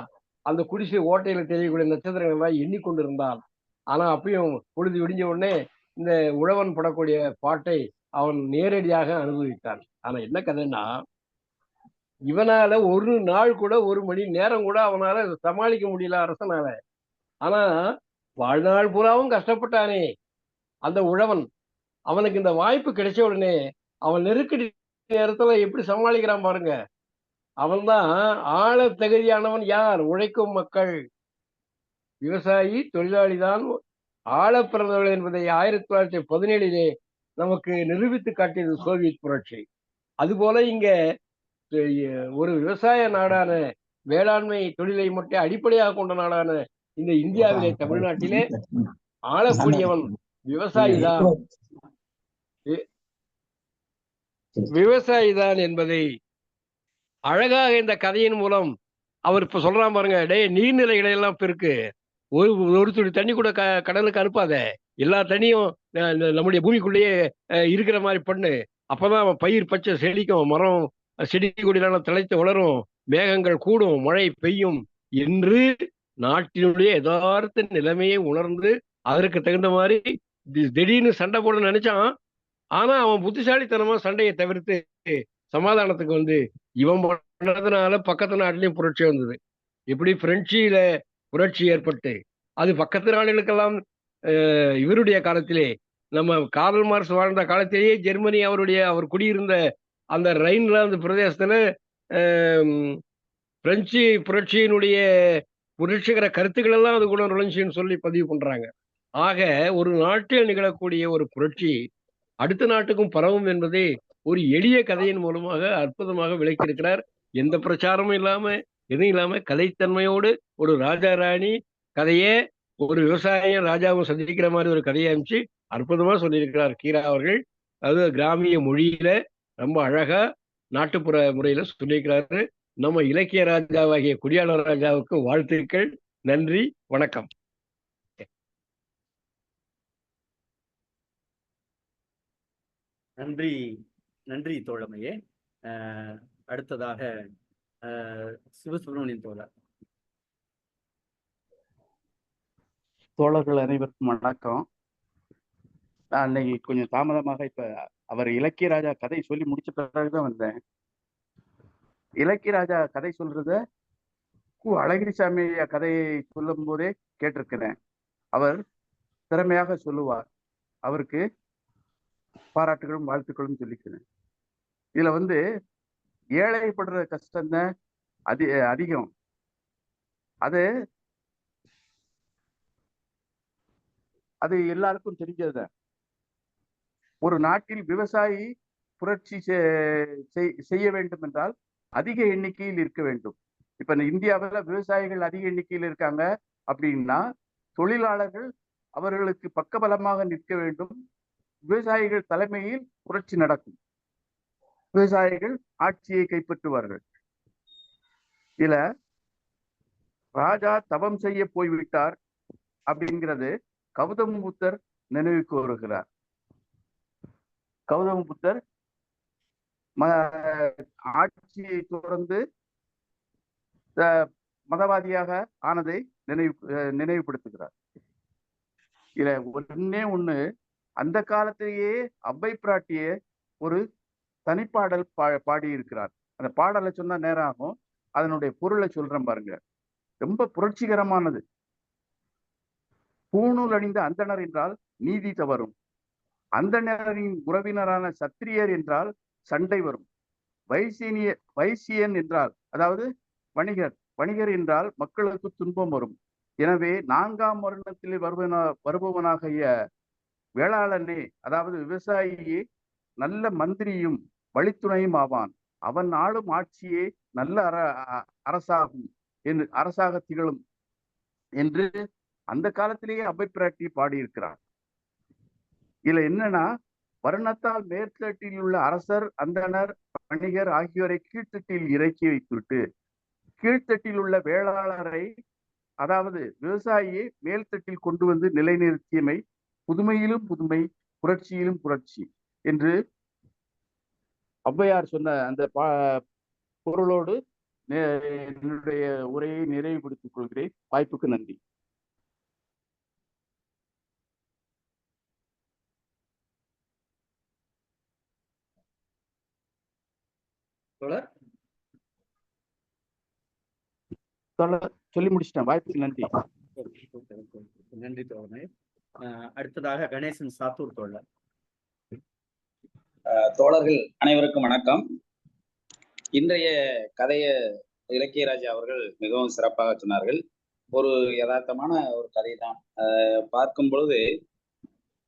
அந்த குடிசை ஓட்டையில தெரியக்கூடிய நட்சத்திரங்கள் எல்லாம் எண்ணிக்கொண்டிருந்தான். ஆனா அப்பயும் பொழுது விடிஞ்ச உடனே இந்த உழவன் படக்கூடிய பாட்டை அவன் நேரடியாக அனுபவித்தான். ஆனா என்ன கதைன்னா, இவனால ஒரு நாள் கூட 1 மணி நேரம் கூட அவனால சமாளிக்க முடியல அரசனால. ஆனா வாழ்நாள் பூராவும் கஷ்டப்பட்டானே அந்த உழவன், அவனுக்கு இந்த வாய்ப்பு கிடைச்ச உடனே அவன் நெருக்கடி நேரத்துல எப்படி சமாளிக்கிறான் பாருங்க. அவன்தான் ஆள தகுதியானவன். யார்? உழைக்கும் மக்கள், விவசாயி, தொழிலாளி தான் ஆள பிறந்தவர்கள் என்பதை 1917 நமக்கு நிரூபித்து காட்டியது சோவியத் புரட்சி. அதுபோல இங்க ஒரு விவசாய நாடான, வேளாண்மை தொழிலை மட்டும் அடிப்படையாக கொண்ட நாடான இந்த இந்தியாவிலே, தமிழ்நாட்டிலே ஆளக்கூடியவன் விவசாயிதான். விவசாயிதான் என்பதை அழகாக இந்த கதையின் மூலம் அவர் இப்ப சொல்றான் பாருங்க. டேய், நீர்நிலைகளை எல்லாம் பெருக்கு, ஒரு துளி தண்ணி கூட கடலுக்கு அனுப்பாத, எல்லா தண்ணியும் நம்முடைய பூமிக்குள்ளேயே இருக்கிற மாதிரி பண்ணு. அப்பதான் பயிர் பச்சை செழிக்கும், மரம் செடி கொடியெல்லாம் தழைத்து வளரும், மேகங்கள் கூடும், மழை பெய்யும் என்று நாட்டினுடைய யதார்த்த நிலைமையை உணர்ந்து அதற்கு தகுந்த மாதிரி திடீர்னு சண்டை போட நினைச்சான். ஆனா அவன் புத்திசாலித்தனமா சண்டையை தவிர்த்து சமாதானத்துக்கு வந்து இவன் பண்ணதுனால பக்கத்து நாட்டிலையும் புரட்சி வந்தது. இப்படி பிரெஞ்சில புரட்சி ஏற்பட்டு அது பக்கத்து நாடுகளுக்கெல்லாம் இவருடைய காலத்திலே, நம்ம கார்ல் மார்க்ஸ் வாழ்ந்த காலத்திலேயே ஜெர்மனி அவர் குடியிருந்த அந்த ரைன்லாந்து பிரதேசத்துல பிரெஞ்சு புரட்சியினுடைய புரட்சிகர கருத்துக்கள் எல்லாம் அது கூட நுழைஞ்சின்னு சொல்லி பதிவு பண்றாங்க. ஆக ஒரு நாட்டில் நிகழக்கூடிய ஒரு புரட்சி அடுத்த நாட்டுக்கும் பரவும் என்பதை ஒரு எளிய கதையின் மூலமாக அற்புதமாக விளக்கியிருக்கிறார். எந்த பிரச்சாரமும் இல்லாம, எதுவும் இல்லாம, கதைத்தன்மையோடு ஒரு ராஜா ராணி கதையே ஒரு விவசாயம் ராஜாவும் சந்திக்கிற மாதிரி ஒரு கதையை அமைச்சு அற்புதமா சொல்லியிருக்கிறார் கீரா அவர்கள். அது கிராமிய மொழியில ரொம்ப அழகா நாட்டுப்புற முறையில சொல்லியிருக்கிறாரு. நம்ம இலக்கிய ராஜாவாகிய குடியாளர் ராஜாவுக்கு வாழ்த்துக்கள். நன்றி, வணக்கம். நன்றி, நன்றி தோழமையே. அடுத்ததாக சிவசுப்ரமணியன் தோழர். தோழர்கள் அனைவருக்கும் வணக்கம். நான் இன்னைக்கு கொஞ்சம் தாமதமாக இப்ப அவர் இலக்கிய ராஜா கதை சொல்லி முடிச்ச பிறகுதான் வந்தேன். இலக்கிய ராஜா கதை சொல்றத அழகிரிசாமி கதையை சொல்லும் போதே கேட்டிருக்கிறேன். அவர் திறமையாக சொல்லுவார். அவருக்கு பாராட்டுகளும் வாழ்த்துக்களும் சொல்லிக்கிறேன். இதுல ஏழைப்படுற கஷ்டம் அதிகம். அது எல்லாருக்கும் தெரிஞ்சதுதான். ஒரு நாட்டில் விவசாயி புரட்சி செய்ய வேண்டும் என்றால் அதிக எண்ணிக்கையில் இருக்க வேண்டும். இப்ப இந்தியாவில் விவசாயிகள் அதிக எண்ணிக்கையில் இருக்காங்க அப்படின்னா தொழிலாளர்கள் அவர்களுக்கு பக்கபலமாக நிற்க வேண்டும். விவசாயிகள் தலைமையில் புரட்சி நடக்கும். விவசாயிகள் ஆட்சியை கைப்பற்றுவார்கள். இதுல ராஜா தவம் செய்ய போய்விட்டார் அப்படிங்கிறது கௌதம புத்தர் நினைவுக்கு வருகிறார். கௌதம புத்தர் ஆட்சியை தொடர்ந்து மதவாதியாக ஆனதை நினைவுபடுத்துகிறார். இதுல ஒண்ணு, அந்த காலத்திலேயே அவ்வை பிராட்டியே ஒரு தனிப்பாடல் பாடியிருக்கிறார். அந்த பாடலை சொன்னா நேரம் ஆகும். அதனுடைய பொருளை சொல்றேன் பாருங்க. ரொம்ப புரட்சிகரமானது. பூணூல் அணிந்த அந்தணர் என்றால் நீதி தவறும். அந்தணரின் உறவினரான சத்திரியர் என்றால் சண்டை வரும். வைசியன் என்றால், அதாவது வணிகர் என்றால் மக்களுக்கு துன்பம் வரும். எனவே 4ஆம் வருடத்தில் வருபவனாகிய வேளாளனே, அதாவது விவசாயியே நல்ல மந்திரியும் வழித்துணையும் ஆவான். அவன் ஆளும் ஆட்சியே நல்ல அரசாகும் என்று அரசாக திகழும் என்று அந்த காலத்திலேயே அவ்வை பிராட்டி பாடியிருக்கிறார். இதுல என்னன்னா, வருணத்தால் மேற்தட்டில் உள்ள அரசர், அந்தணர், வணிகர் ஆகியோரை கீழ்த்தட்டில் இறக்கி வைத்துவிட்டு கீழ்த்தட்டில் உள்ள வேளாளரை, அதாவது விவசாயியை மேல்தட்டில் கொண்டு வந்து நிலைநிறுத்தியமை புதுமையிலும் புதுமை, புரட்சியிலும் புரட்சி என்று ஔவையார் சொன்ன அந்த பொருளோடு என்னுடைய உரையை நிறைவுபடுத்திக் கொள்கிறேன். வாய்ப்புக்கு நன்றி. சொல்லி முடிச்சிட்டேன். வாய்ப்புக்கு நன்றி. நன்றி தோழமை. அடுத்ததாக கணேசன் சாத்தூர் தோழர். தோழர்கள் அனைவருக்கும் வணக்கம். இன்றைய கதையை இலக்கியராஜா அவர்கள் மிகவும் சிறப்பாக சொன்னார்கள். ஒரு யதார்த்தமான ஒரு கதை தான். பார்க்கும் பொழுது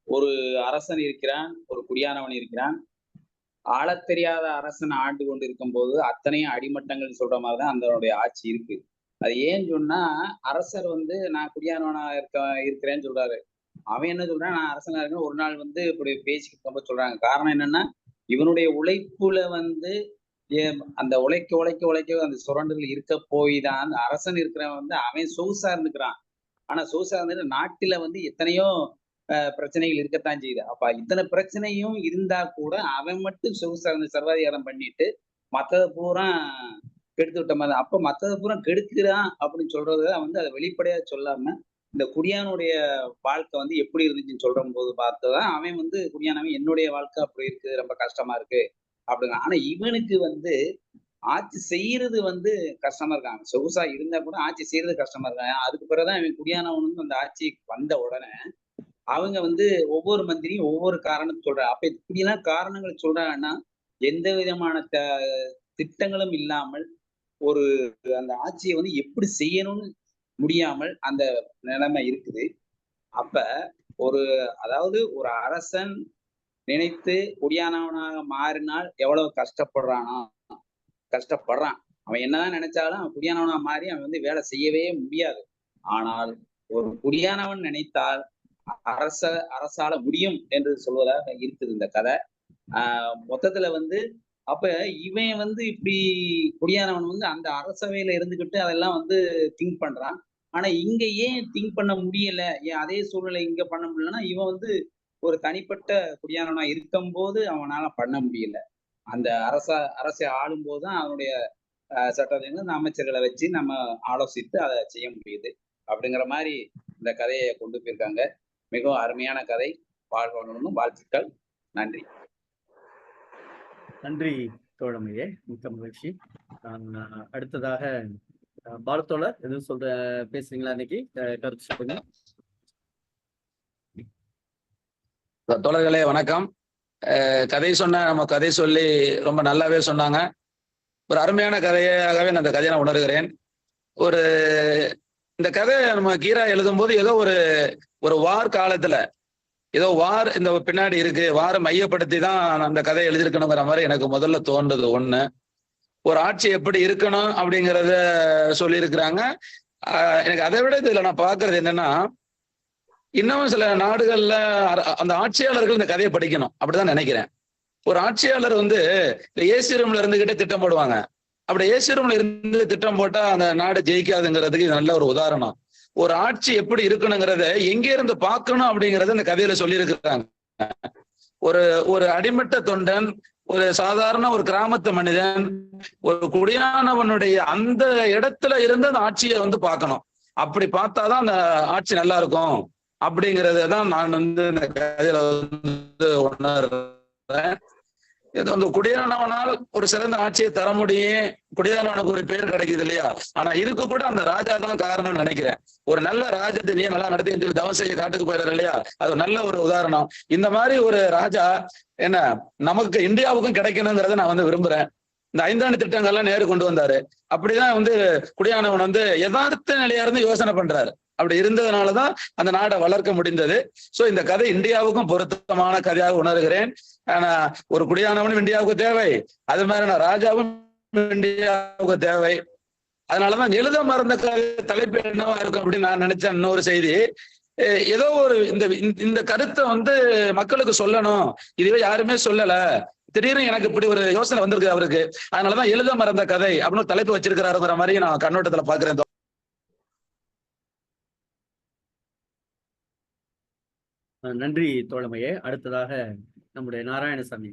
ஒரு அரசன் இருக்கிறான், ஒரு குடியானவன் இருக்கிறான். ஆளத் தெரியாத அரசன் ஆண்டு கொண்டு இருக்கும் போது அத்தனையும் அடிமட்டங்கள் சொல்ற மாதிரிதான் அதனுடைய ஆட்சி இருக்கு. அது ஏன்னு சொன்னா, அரசர் நான் குடியானவனா இருக்கிறேன்னு சொல்றாரு. அவன் என்ன சொல்றான், நான் அரசனா இருக்கேன். ஒரு நாள் இப்படி பேசிக்கிட்டு சொல்றாங்க. காரணம் என்னன்னா, இவனுடைய உழைப்புல அந்த உழைக்க அந்த சுரண்டுகள் இருக்க போய் தான் அந்த அரசன் இருக்கிறவன் அவன் சொகுசா இருந்துக்கிறான். ஆனா சொகுசா இருந்துட்டு நாட்டுல எத்தனையோ பிரச்சனைகள் இருக்கத்தான் செய்யுது. அப்ப இத்தனை பிரச்சனையும் இருந்தா கூட அவன் மட்டும் சொகுசா இருந்து சர்வாதிகாரம் பண்ணிட்டு மத்ததை பூரா கெடுத்து விட்ட மாதிரி. அப்ப மத்ததை பூரா கெடுக்கிறான் அப்படின்னு சொல்றத அதை வெளிப்படையா சொல்லாம இந்த குடியானுடைய வாழ்க்கை எப்படி இருந்துச்சுன்னு சொல்ற போது பார்த்ததான் அவன் குடியானவன் என்னுடைய வாழ்க்கை அப்படி இருக்கு, ரொம்ப கஷ்டமா இருக்கு அப்படிங்க. ஆனா இவனுக்கு ஆட்சி செய்யறது கஷ்டமா இருக்காங்க. சொகுசா இருந்தா கூட ஆட்சி செய்யறது கஷ்டமா இருக்காங்க. அதுக்கு பிறகுதான் இவன் குடியானவனுக்கு அந்த ஆட்சி வந்த உடனே அவங்க ஒவ்வொரு மந்திரியும் ஒவ்வொரு காரணத்தை சொல்றாங்க. அப்ப இப்படியெல்லாம் காரணங்கள் சொல்றாங்கன்னா எந்த விதமான திட்டங்களும் இல்லாமல் ஒரு அந்த ஆட்சியை எப்படி செய்யணும்னு முடியாமல் அந்த நிலைமை இருக்குது. அப்ப அதாவது ஒரு அரசன் நினைத்து குடியானவனாக மாறினால் எவ்வளவு கஷ்டப்படுறான். அவன் என்னதான் நினைச்சாலும் அவன் குடியானவனா மாறி அவன் வேலை செய்யவே முடியாது. ஆனால் ஒரு குடியானவன் நினைத்தால் அரசால முடியும் என்று சொல்வதாக இருக்குது இந்த கதை. மொத்தத்துல அப்ப இவன் இப்படி குடியானவன் அந்த அரசவையில இருந்துகிட்டு அதெல்லாம் திங்க் பண்றான். ஆனா இங்க ஏன் திங்க் பண்ண முடியல, ஏன் அதே சூழ்நிலை இங்க பண்ண முடியலன்னா, இவன் ஒரு தனிப்பட்ட குடியானவனா இருக்கும் போது அவனால பண்ண முடியல. அந்த அரசை ஆளும் போதுதான் அவனுடைய சட்டத்தின் அமைச்சர்களை வச்சு நம்ம ஆலோசித்து அதை செய்ய முடியுது. அப்படிங்கிற மாதிரி இந்த கதையை கொண்டு போயிருக்காங்க. மிகவும் அருமையான கதை. வாழ்வனும் வாழ்த்துக்கள். நன்றி. நன்றி தோழமையே, மிக்க மகிழ்ச்சி. அடுத்ததாக பாலத்தோழர் எதுவும் பேசுறீங்களா? இன்னைக்கு கருத்து சொல்லுங்க. தோழர்களே வணக்கம். கதை நம்ம கதை சொல்லி ரொம்ப நல்லாவே சொன்னாங்க. ஒரு அருமையான கதையாகவே நான் அந்த கதையை நான் உணர்கிறேன். இந்த கதை நம்ம கீரா எழுதும் போது ஏதோ ஒரு வார் காலத்துல ஏதோ வார் இந்த பின்னாடி இருக்கு, வாரை மையப்படுத்தி தான் அந்த கதையை எழுதியிருக்கணுங்கிற மாதிரி எனக்கு முதல்ல தோன்றது. ஒண்ணு, ஒரு ஆட்சி எப்படி இருக்கணும் அப்படிங்கிறத சொல்லியிருக்கிறாங்க. எனக்கு அதை விட இதுல நான் பாக்குறது என்னன்னா, இன்னும் சில நாடுகள்ல அந்த ஆட்சியாளர்கள் இந்த கதையை படிக்கணும் அப்படிதான் நினைக்கிறேன். ஒரு ஆட்சியாளர் இந்த ஏசி ரூம்ல இருந்துகிட்டே திட்டம் போடுவாங்க. அப்படி ஏசி ரூம்ல இருந்து திட்டம் போட்டா அந்த நாடு ஜெயிக்காதுங்கிறதுக்கு இது நல்ல ஒரு உதாரணம். ஒரு ஆட்சி எப்படி இருக்கணுங்கிறத எங்கே இருந்து பார்க்கணும் அப்படிங்கறத இந்த கதையில சொல்லியிருக்கிறாங்க. ஒரு அடிமட்ட தொண்டன், ஒரு சாதாரண ஒரு கிராமத்து மனிதன், ஒரு குடியானவனுடைய அந்த இடத்துல இருந்து அந்த ஆட்சியை பார்க்கணும். அப்படி பார்த்தாதான் அந்த ஆட்சி நல்லா இருக்கும் அப்படிங்கறதான் நான் இந்த கதையில உணர்றேன். இது குடியானவனால் ஒரு சிறந்த ஆட்சியை தர முடியும், குடியானவனுக்கு ஒரு பேர் கிடைக்குது இல்லையா? ஆனா இதுக்கு கூட அந்த ராஜா தான் காரணம்னு நினைக்கிறேன். ஒரு நல்ல ராஜ்யத்தை நல்லா நடத்தி தவம் செய்ய காட்டுக்கு போயிடுறாரு இல்லையா? அது நல்ல ஒரு உதாரணம். இந்த மாதிரி ஒரு ராஜா நமக்கு இந்தியாவுக்கும் கிடைக்கணுங்கிறத நான் விரும்புறேன். இந்த 5 ஆண்டு திட்டங்கள்லாம் நேரு கொண்டு வந்தாரு. அப்படிதான் குடியானவன் யதார்த்த நிலையா இருந்து யோசனை பண்றாரு. அப்படி இருந்ததுனாலதான் அந்த நாடை வளர்க்க முடிந்தது. சோ இந்த கதை இந்தியாவுக்கும் பொருத்தமான கதையாக உணர்கிறேன். ஆனா ஒரு குடியானவனும் இந்தியாவுக்கு தேவை, அது மாதிரி நான் ராஜாவும் இந்தியாவுக்கு தேவை. அதனாலதான் எழுத மறந்த தலைப்பு என்னவா இருக்கும் அப்படின்னு நான் நினைச்சேன். இன்னொரு செய்தி, ஏதோ ஒரு இந்த கருத்தை வந்து மக்களுக்கு சொல்லணும், இதுவே யாருமே சொல்லல, திடீர்னு எனக்கு இப்படி ஒரு யோசனை வந்திருக்கு அவருக்கு, அதனாலதான் எழுத மறந்த கதை அப்படின்னு தலைப்பு வச்சிருக்கிறாருங்கிற மாதிரி நான் கண்ணோட்டத்துல பாக்குறேன். நன்றி தோழமையே. அடுத்ததாக நம்முடைய நாராயணசாமி.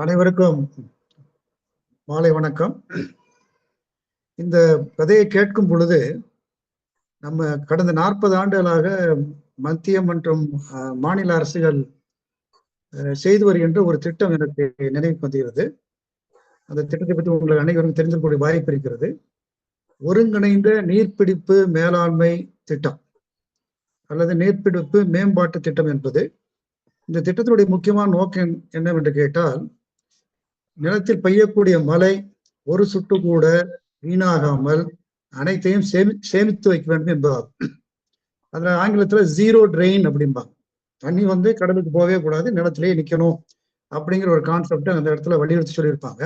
அனைவருக்கும் மாலை வணக்கம். இந்த கதையை கேட்கும் பொழுது நம்ம கடந்த 40 ஆண்டுகளாக மத்திய மற்றும் மாநில அரசுகள் செய்து வருகின்ற ஒரு திட்டம் எனக்கு நினைவுக்கு வந்துகிறது. அந்த திட்டத்தை பற்றி உங்களுக்கு அனைவரும் தெரிந்திருக்கக்கூடிய வாய்ப்பு இருக்கிறது. ஒருங்கிணைந்த நீர்பிடிப்பு மேலாண்மை திட்டம் அல்லது நீர்பிடிப்பு மேம்பாட்டு திட்டம் என்பது இந்த திட்டத்தினுடைய முக்கியமான நோக்கம் என்னவென்று கேட்டால், நிலத்தில் பெய்யக்கூடிய மழை ஒரு சொட்டு கூட வீணாகாமல் அனைத்தையும் சேமித்து வைக்க வேண்டும் என்பதாகும். அதுல ஆங்கிலத்துல ஜீரோ ட்ரெயின் அப்படிம்பாங்க. தண்ணி வந்து கடலுக்கு போகவே கூடாது, நிலத்திலேயே நிக்கணும் அப்படிங்கிற ஒரு கான்செப்ட் அந்த இடத்துல வலியுறுத்தி சொல்லியிருப்பாங்க.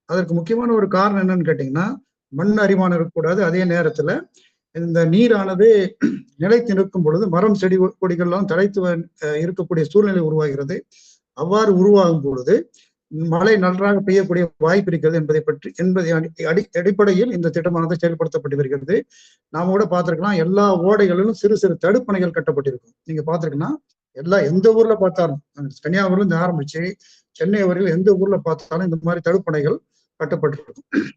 அதற்கு முக்கியமான ஒரு காரணம் என்னன்னு கேட்டீங்கன்னா, மண் அரிமானம் இருக்கக்கூடாது. அதே நேரத்துல இந்த நீரானது நிலைத்து நிற்கும் பொழுது மரம் செடி கொடிகள்லாம் தழைத்து இருக்கக்கூடிய சூழ்நிலை உருவாகிறது. அவ்வாறு உருவாகும் பொழுது மழை நன்றாக பெய்யக்கூடிய வாய்ப்பு இருக்கிறது என்பதை அடிப்படையில் இந்த திட்டமானது செயல்படுத்தப்பட்டு வருகிறது. நாம கூட பார்த்திருக்கலாம், எல்லா ஓடைகளிலும் சிறு சிறு தடுப்பணைகள் கட்டப்பட்டிருக்கும். நீங்க பார்த்திருக்கீங்கன்னா எந்த ஊர்ல பார்த்தாலும், கன்னியாகுமரியில இருந்து ஆரம்பிச்சு சென்னை வரையில் எந்த ஊர்ல பார்த்தாலும் இந்த மாதிரி தடுப்பணைகள் கட்டப்பட்டிருக்கும்.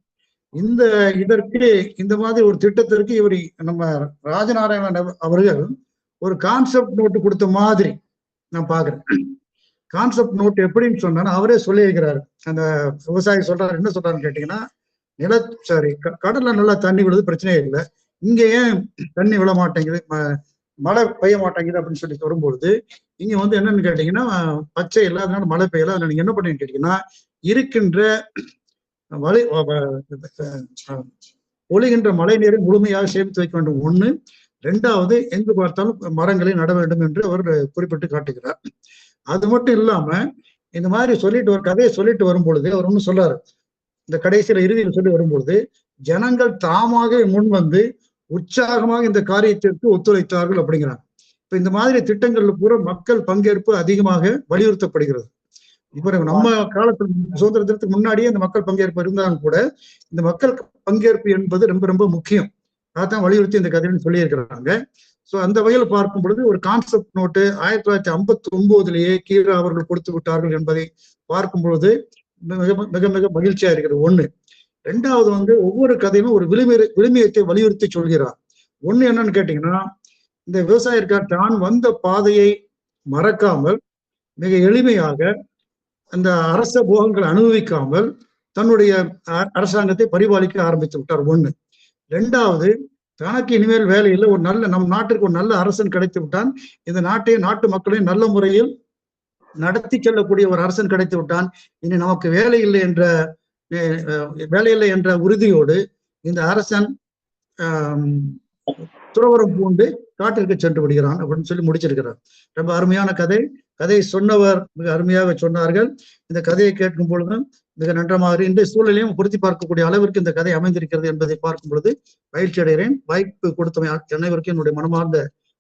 இந்த மாதிரி ஒரு திட்டத்திற்கு இவர் நம்ம ராஜநாராயணன் அவர்கள் ஒரு கான்செப்ட் நோட்டு கொடுத்த மாதிரி நான் பாக்குறேன். கான்செப்ட் நோட் எப்படின்னு சொன்னா அவரே சொல்லியிருக்கிறாரு. அந்த விவசாயி சொல்றாரு, என்ன சொல்றாருன்னு கேட்டீங்கன்னா, கடல்ல நல்லா தண்ணி விழுது, பிரச்சனையே இல்லை, இங்க ஏன் தண்ணி விழ மாட்டேங்குது, மழை பெய்ய மாட்டேங்குது அப்படின்னு சொல்லி வரும்பொழுது, இங்க வந்து என்னன்னு கேட்டீங்கன்னா பச்சை இல்லை, அதனால மழை பெய்யல. அதனால நீங்க என்ன பண்ணீங்கன்னு கேட்டீங்கன்னா, இருக்கின்ற ஒளிகின்ற மழை நீரை முழுமையாக சேமித்து வைக்க வேண்டும் ஒண்ணு. 2வது, எங்கு பார்த்தாலும் மரங்களை நட வேண்டும் என்று அவர் குறிப்பிட்டு காட்டுகிறார். அது மட்டும் இல்லாம இந்த மாதிரி சொல்லிட்டு ஒரு கதையை சொல்லிட்டு வரும்பொழுது அவர் ஒண்ணு சொல்றாரு. இந்த கடைசியில இறுதியில் சொல்லி வரும்பொழுது, ஜனங்கள் தாமாக முன் வந்து உற்சாகமாக இந்த காரியத்திற்கு ஒத்துழைத்தார்கள் அப்படிங்கிறாங்க. இப்ப இந்த மாதிரி திட்டங்கள்ல பூரா மக்கள் பங்கேற்பு அதிகமாக வலியுறுத்தப்படுகிறது. இப்ப நம்ம காலத்துல சுதந்திர தினத்துக்கு முன்னாடியே இந்த மக்கள் பங்கேற்பு இருந்தாலும் கூட இந்த மக்கள் பங்கேற்பு என்பது ரொம்ப ரொம்ப முக்கியம். அதான் வலியுறுத்தி இந்த கதையில சொல்லியிருக்கிறாங்க. சோ அந்த வகையில் பார்க்கும் பொழுது ஒரு கான்செப்ட் நோட்டு 1959 கீழே அவர்கள் கொடுத்து விட்டார்கள் என்பதை பார்க்கும் பொழுது மிக மிக மகிழ்ச்சியா இருக்கிறது ஒண்ணு. 2வது வந்து ஒவ்வொரு கதையிலும் ஒரு விழுமியத்தை வலியுறுத்தி சொல்கிறார். ஒண்ணு என்னன்னு கேட்டீங்கன்னா, இந்த விவசாயிற்கார் தான் வந்த பாதையை மறக்காமல் மிக எளிமையாக அந்த அரச போகங்களை அனுபவிக்காமல் தன்னுடைய அரசாங்கத்தை பரிபாலிக்க ஆரம்பித்து விட்டார் ஒண்ணு. 2வது, தனக்கு இனிமேல் வேலையில் ஒரு நல்ல நம் நாட்டிற்கு ஒரு நல்ல அரசன் கிடைத்து விட்டான், இந்த நாட்டு மக்களையும் நல்ல முறையில் நடத்தி செல்லக்கூடிய ஒரு அரசன் கிடைத்து விட்டான், இனி நமக்கு வேலை இல்லை என்ற உறுதியோடு இந்த அரசன் துறவரம் பூண்டு காட்டிற்கு சென்று விடுகிறான் அப்படின்னு சொல்லி முடிச்சிருக்கிறார். ரொம்ப அருமையான கதை சொன்னவர் மிக அருமையாக சொன்னார்கள். இந்த கதையை கேட்கும் பொழுதும் மிக நன்றமாக இந்த சூழலையும் பொருத்தி பார்க்கக்கூடிய அளவிற்கு இந்த கதை அமைந்திருக்கிறது என்பதை பார்க்கும் பொழுது மகிழ்ச்சி அடைகிறேன். வாய்ப்பு கொடுத்த அனைவருக்கும் என்னுடைய மனமார்ந்த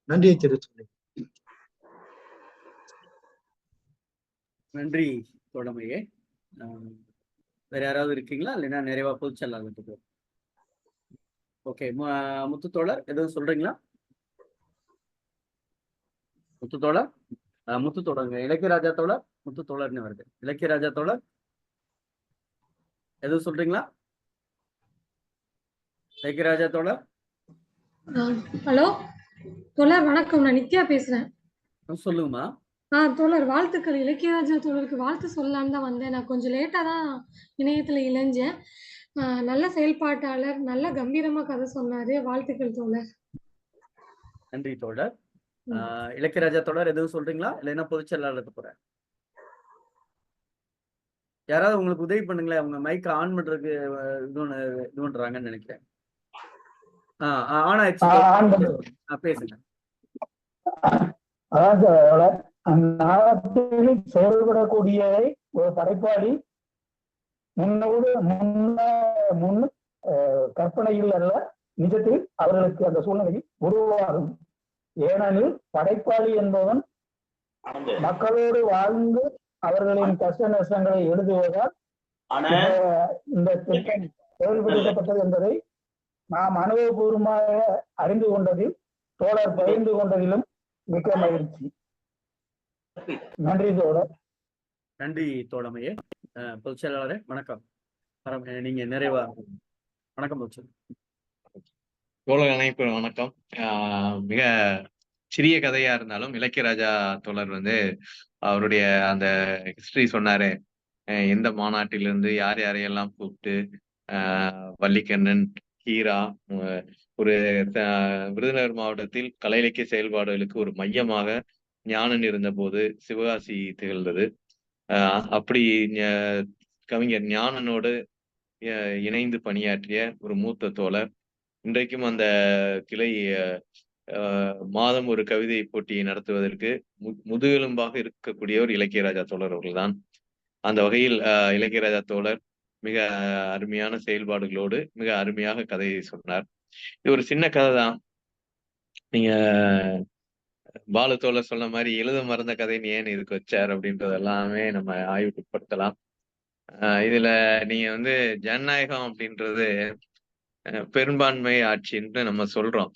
நன்றியை தெரிவித்துள்ளேன். நன்றி தோழமையே. வேற யாராவது இருக்கீங்களா, இல்லைன்னா நிறைவா பொதுச்செயலாளர்? ஓகே, முத்துத்தோழர் எதுவும் சொல்றீங்களா? முத்துத்தோழருங்க, இலக்கியராஜா தோழர், முத்துத்தோழர்னு வருது. இலக்கியராஜா தோழர் எதுவும் சொல்றீங்களா? இலக்கியராஜா தோழர். ஹலோ தோழர், வணக்கம். நான் நித்யா பேசுறேன். சொல்லுங்கம்மா. தோழர் வாழ்த்துக்கள். இலக்கியராஜா தோழருக்கு வாழ்த்து சொல்லலான்னு தான் வந்தேன். நான் கொஞ்சம் லேட்டா தான் இணையத்துல இணைஞ்சேன். நல்ல செயல்பாட்டாளர், நல்ல கம்பீரமா கதை சொன்னாரு. வாழ்த்துக்கள் தோழர். நன்றி தோழர். இலக்கியராஜா தோழர் எதுவும் சொல்றீங்களா, இல்லைன்னா பொதுச்செயலாளருக்கு போறேன்? யாராவது உங்களுக்கு உதவி பண்ணுங்களேன், அவங்க மைக் ஆன் பண்றதுக்கு இது பண்றாங்கன்னு நினைக்கிறேன். பேசுங்க. செயல்படக்கூடிய ஒரு படைப்பாளி கற்பனையில் அல்ல, நிஜத்தில் அவர்களுக்கு அந்த சூழ்நிலை உருவாகும். ஏனெனில் படைப்பாளி என்பவன் மக்களோடு வாழ்ந்து அவர்களின் கஷ்ட நஷ்டங்களை எழுதுவதால் இந்த திட்டம் செயல்படுத்தப்பட்டது என்பதை நாம் அனுபவபூர்வமாக அறிந்து கொண்டதில் தோழர் பகிர்ந்து கொண்டதிலும் மிக்க மகிழ்ச்சி. நன்றி தோழர். நன்றி தோழமையே. பொதுச் செயலாளரே வணக்கம். நீங்க நிறைவா வணக்கம் பொதுச் தோழர் அனைவருக்கும் வணக்கம். மிக சிறிய கதையா இருந்தாலும் இலக்கியராஜா தோழர் வந்து அவருடைய அந்த ஹிஸ்டரி சொன்னாரு. எந்த மாநாட்டிலிருந்து யார் யாரையெல்லாம் கூப்பிட்டு வள்ளிக்கண்ணன், ஹீரா, ஒரு விருதுநகர் மாவட்டத்தில் கலை இலக்கிய செயல்பாடுகளுக்கு ஒரு மையமாக ஞானன் இருந்த போது சிவகாசி திகழ்ந்தது. அப்படி கவிஞர் ஞானனோடு இணைந்து பணியாற்றிய ஒரு மூத்த தோழர். இன்றைக்கும் அந்த கிளை மாதம் ஒரு கவிதை போட்டியை நடத்துவதற்கு முதுகெலும்பாக இருக்கக்கூடியவர் இலக்கியராஜா தோழர் அவர்கள்தான். அந்த வகையில் இலக்கியராஜா தோழர் மிக அருமையான செயல்பாடுகளோடு மிக அருமையாக கதையை சொன்னார். இது ஒரு சின்ன கதை தான். நீங்க பாலு தோழர் சொன்ன மாதிரி எழுத மறந்த கதைன்னு ஏன் இதுக்கு வச்சார் அப்படின்றது எல்லாமே நம்ம ஆய்வுக்குட்படுத்தலாம். இதுல நீங்க வந்து ஜனநாயகம் அப்படின்றது பெரும்பான்மை ஆட்சின்னு நம்ம சொல்றோம்.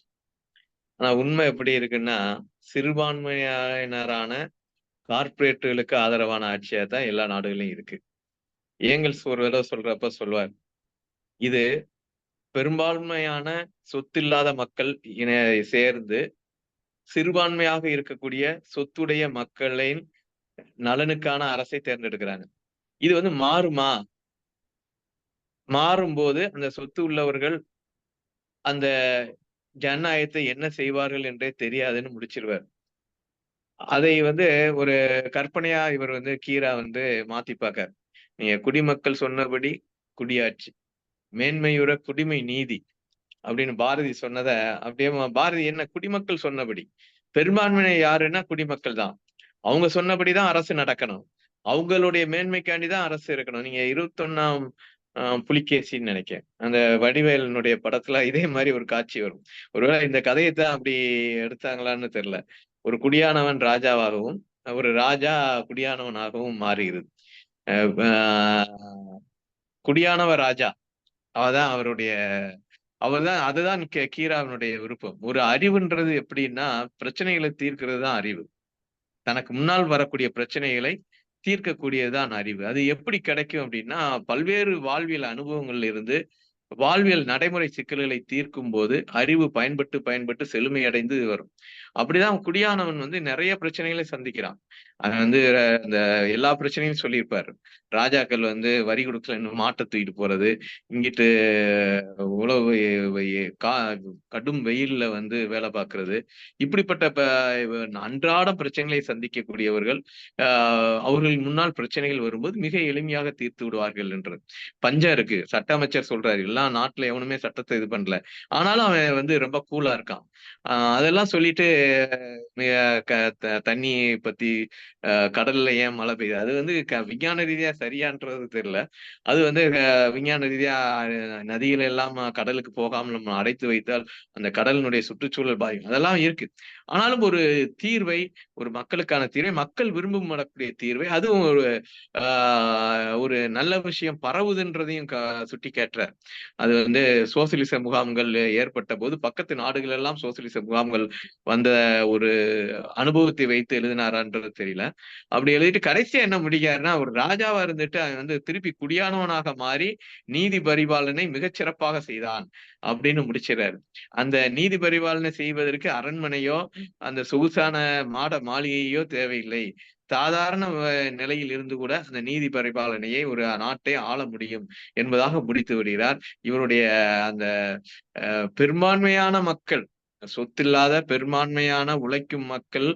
ஆனா உண்மை எப்படி இருக்குன்னா, சிறுபான்மையினரான கார்பரேட்டுகளுக்கு ஆதரவான ஆட்சியா தான் எல்லா நாடுகளையும் இருக்கு. ஏங்கல்ஸ் ஒரு தடவை சொல்றப்ப சொல்வார், இது பெரும்பான்மையான சொத்தில்லாத மக்கள் சேர்ந்து சிறுபான்மையாக இருக்கக்கூடிய சொத்துடைய மக்களின் நலனுக்கான அரசை தேர்ந்தெடுக்கிறாங்க. இது வந்து மாறுமா? மாறும்போது அந்த சொத்து உள்ளவர்கள் அந்த ஜனநாயகத்தை என்ன செய்வார்கள் என்றே தெரியாதுன்னு முடிச்சிருவார். அதை வந்து ஒரு கற்பனையா இவர் வந்து கீரா வந்து மாத்தி பார்க்க, நீங்க குடிமக்கள் சொன்னபடி குடியாட்சி, மேன்மையுற குடிமை நீதி அப்படின்னு பாரதி சொன்னத அப்படியே பாரதி என்ன குடிமக்கள் சொன்னபடி, பெரும்பான்மை யாருன்னா குடிமக்கள் தான், அவங்க சொன்னபடிதான் அரசு நடக்கணும், அவங்களுடைய மேன்மைக்காண்டிதான் அரசு இருக்கணும். நீங்க 21ஆம் புலிகேசின்னு நினைக்கிறேன், அந்த வடிவேலனுடைய படத்துல இதே மாதிரி ஒரு காட்சி வரும். ஒருவேளை இந்த கதையை தான் அப்படி எடுத்தாங்களான்னு தெரியல. ஒரு குடியானவன் ராஜாவாகவும் ஒரு ராஜா குடியானவனாகவும் மாறுகிறது. குடியானவ ராஜா அவதான் அவருடைய அதுதான் கீராவனுடைய விருப்பம். ஒரு அறிவுன்றது எப்படின்னா, பிரச்சனைகளை தீர்க்கிறது தான் அறிவு. தனக்கு முன்னால் வரக்கூடிய பிரச்சனைகளை தீர்க்கக்கூடியதுதான் அறிவு. அது எப்படி கிடைக்கும் அப்படின்னா, பல்வேறு வாழ்வியல் அனுபவங்கள்ல இருந்து வாழ்வியல் நடைமுறை சிக்கல்களை தீர்க்கும் போது அறிவு பயன்பட்டு செழுமை அடைந்து வரும். அப்படிதான் குடியானவன் வந்து நிறைய பிரச்சனைகளை சந்திக்கிறான். அவன் வந்து இந்த எல்லா பிரச்சனையும் சொல்லியிருப்பாரு. ராஜாக்கள் வந்து வரி கொடுக்கல மாட்டை தூக்கிட்டு போறது, இங்கிட்டு உழவு கடும் வெயில்ல வந்து வேலை பார்க்கறது, இப்படிப்பட்ட அன்றாட பிரச்சனைகளை சந்திக்கக்கூடியவர்கள் அவர்கள் முன்னால் பிரச்சனைகள் வரும்போது மிக எளிமையாக தீர்த்து விடுவார்கள் என்று. பஞ்சம் இருக்கு, சட்ட அமைச்சர் சொல்றாரு, எல்லா நாட்டுல எவனுமே சட்டத்தை இது பண்ணல, ஆனாலும் அவன் வந்து ரொம்ப கூலா இருக்கான். அதெல்லாம் சொல்லிட்டு தண்ணி பத்தி கடல்ல ஏன் மழை பெய்யுது, அது வந்து விஞ்ஞான ரீதியா சரியான்றது தெரியல. அது வந்து விஞ்ஞான ரீதியா நதிகள் எல்லாம் கடலுக்கு போகாமல் நம்ம அடைத்து வைத்தால் அந்த கடலினுடைய சுற்றுச்சூழல் பாதிக்கும், அதெல்லாம் இருக்கு. ஆனாலும் ஒரு தீர்வை, ஒரு மக்களுக்கான தீர்வை, மக்கள் விரும்பும் வரக்கூடிய தீர்வை, அதுவும் ஒரு நல்ல விஷயம் பரவுதுன்றதையும் சுட்டி காட்டுறார். அது வந்து சோசியலிச முகாம்கள் ஏற்பட்ட போது பக்கத்து நாடுகள் எல்லாம் சோசியலிச முகாம்கள் வந்த ஒரு அனுபவத்தை வைத்து எழுதினாரான்றது தெரியல. அப்படி எழுதிட்டு கடைசியா என்ன முடிக்கிறாருன்னா, ஒரு ராஜாவா இருந்துட்டு அவன் வந்து திருப்பி குடியானவனாக மாறி நீதி பரிபாலனை மிகச்சிறப்பாக செய்தான் அப்படின்னு முடிச்சிடறாரு. அந்த நீதி பரிபாலனை செய்வதற்கு அரண்மனையோ அந்த சொகுசான மாளிகையோ தேவையில்லை, சாதாரண நிலையில் இருந்து கூட அந்த நீதி பரிபாலனையை ஒரு நாட்டை ஆள முடியும் என்பதாக முடித்து விடுகிறார். இவருடைய அந்த பெரும்பான்மையான மக்கள், சொத்தில்லாத பெரும்பான்மையான உழைக்கும் மக்கள்,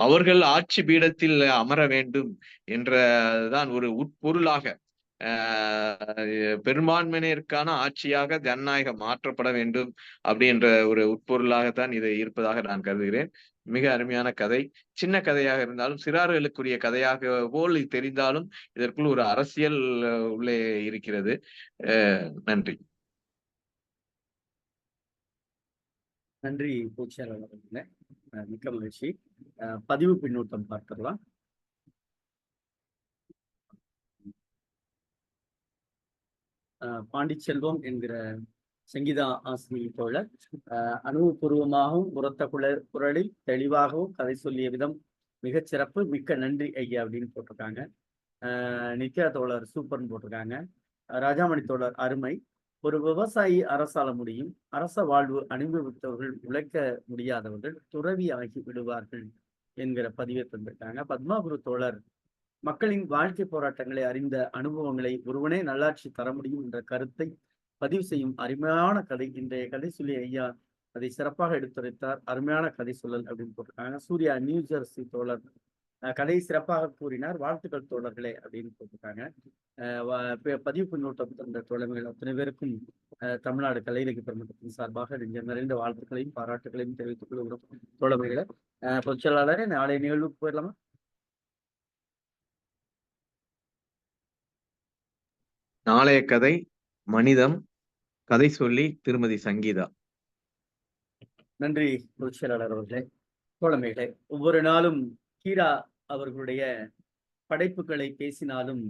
அவர்கள் ஆட்சி பீடத்தில் அமர வேண்டும் என்றதான் ஒரு உட்பொருளாக, பெரும்பான்மையினருக்கான ஆட்சியாக ஜனநாயகம் மாற்றப்பட வேண்டும் அப்படின்ற ஒரு உட்பொருளாகத்தான் இது இருப்பதாக நான் கருதுகிறேன். மிக அருமையான கதை. சின்ன கதையாக இருந்தாலும் சிறார்களுக்குரிய கதையாக போல் தெரிந்தாலும் இதற்குள் ஒரு அரசியல் உள்ளே இருக்கிறது. நன்றி. நன்றி பொதுச்செயலாளர் அவர்களே. மிக்க மகிழ்ச்சி. பதிவு பின்னூட்டம் பார்க்கலாம். பாண்டிச்செல்வம் என்கிற சங்கீதா ஆசிரியர் தோழர் அனுபவபூர்வமாகவும் உரத்த குரலில் தெளிவாகவும் கதை சொல்லிய விதம் மிகச் சிறப்பு, மிக்க நன்றி ஐயா அப்படின்னு போட்டிருக்காங்க. நித்யா தோழர் சூப்பர்னு போட்டிருக்காங்க. ராஜாமணி தோழர் அருமை. ஒரு விவசாயி அரசாள முடியும், அரச வாழ்வு அனுபவித்தவர்கள் உழைக்க முடியாதவர்கள் துறவி ஆகி விடுவார்கள் என்கிற பதிவை தந்திருக்காங்க. பத்மாகுரு தோழர் மக்களின் வாழ்க்கை போராட்டங்களை அறிந்த அனுபவங்களை ஒருவனே நல்லாட்சி தர முடியும் என்ற கருத்தை பதிவு செய்யும் அருமையான கதை. இன்றைய கதை சொல்லி ஐயா அதை சிறப்பாக எடுத்துரைத்தார். அருமையான கதை சொல்லல் அப்படின்னு போட்டிருக்காங்க. சூர்யா நியூ ஜெர்சி தோழர் கதையை சிறப்பாக கூறினார், வாழ்த்துக்கள் தோழர்களே அப்படின்னு போட்டிருக்காங்க. பதிவு பின்னூட்டம் தந்த தோழமைகள் அத்தனை பேருக்கும் தமிழ்நாடு கலை இலக்கிய பெருமன்றத்தின் சார்பாக நெஞ்சம் நிறைந்த வாழ்த்துக்களையும் பாராட்டுகளையும் தெரிவித்துக் கொள்கிறோம். தோழமைகளை பொதுச்செயலாளரே, நாளை நிகழ்வுக்கு போயிடலாமா? நாளைய கதை மனிதம், கதை சொல்லி திருமதி சங்கீதா. நன்றி பொதுச்செயலாளர் அவர்களே. தோழமைகளே, ஒவ்வொரு நாளும் கீரா அவர்களுடைய படைப்புகளை பேசினாலும்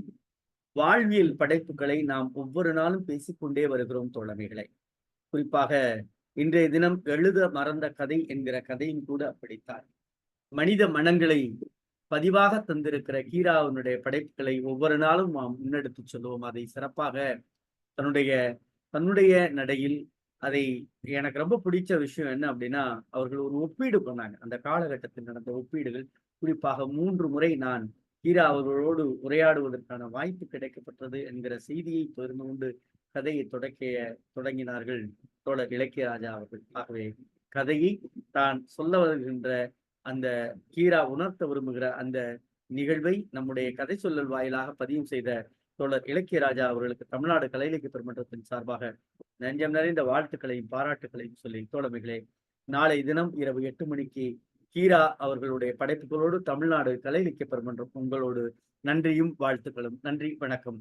வாழ்வியல் படைப்புகளை நாம் ஒவ்வொரு நாளும் பேசிக்கொண்டே வருகிறோம் தோழமைகளை. குறிப்பாக இன்றைய தினம் எழுத மறந்த கதை என்கிற கதையும் கூட அப்படித்தான். மனித மனங்களை பதிவாக தந்திருக்கிற கீராவினுடைய படைப்புகளை ஒவ்வொரு நாளும் நாம் முன்னெடுத்து சொல்லுவோம். அதை சிறப்பாக தன்னுடைய நடையில் அதை எனக்கு ரொம்ப பிடிச்ச விஷயம் என்ன அப்படின்னா, அவர்கள் ஒரு ஒப்பீடு பண்ணாங்க. அந்த காலகட்டத்தில் நடந்த ஒப்பீடுகள், குறிப்பாக 3 முறை நான் கீரா அவர்களோடு உரையாடுவதற்கான வாய்ப்பு கிடைக்கப்பட்டது என்கிற செய்தியை பகிர்ந்து கொண்டு கதையை தொடங்கினார்கள் தோழர் இலக்கியராஜா அவர்கள். ஆகவே கதையை தான் சொல்ல வருகின்ற அந்த கீரா உணர்த்த விரும்புகிற அந்த நிகழ்வை நம்முடைய கதை சொல்லல் வாயிலாக பதிவு செய்த தோழர் இலக்கியராஜா அவர்களுக்கு தமிழ்நாடு கலை இலக்கிய பெருமன்றத்தின் சார்பாக நெஞ்சம் நிறைந்த வாழ்த்துக்களையும் பாராட்டுகளையும் சொல்லி தோழமைகளே, நாளை தினம் இரவு 8 மணிக்கு கீரா அவர்களுடைய படைப்புகளோடு தமிழ்நாடு கலை இலக்கிய பெருமன்றம் உங்களோடு நன்றியும் வாழ்த்துக்களும். நன்றி, வணக்கம்.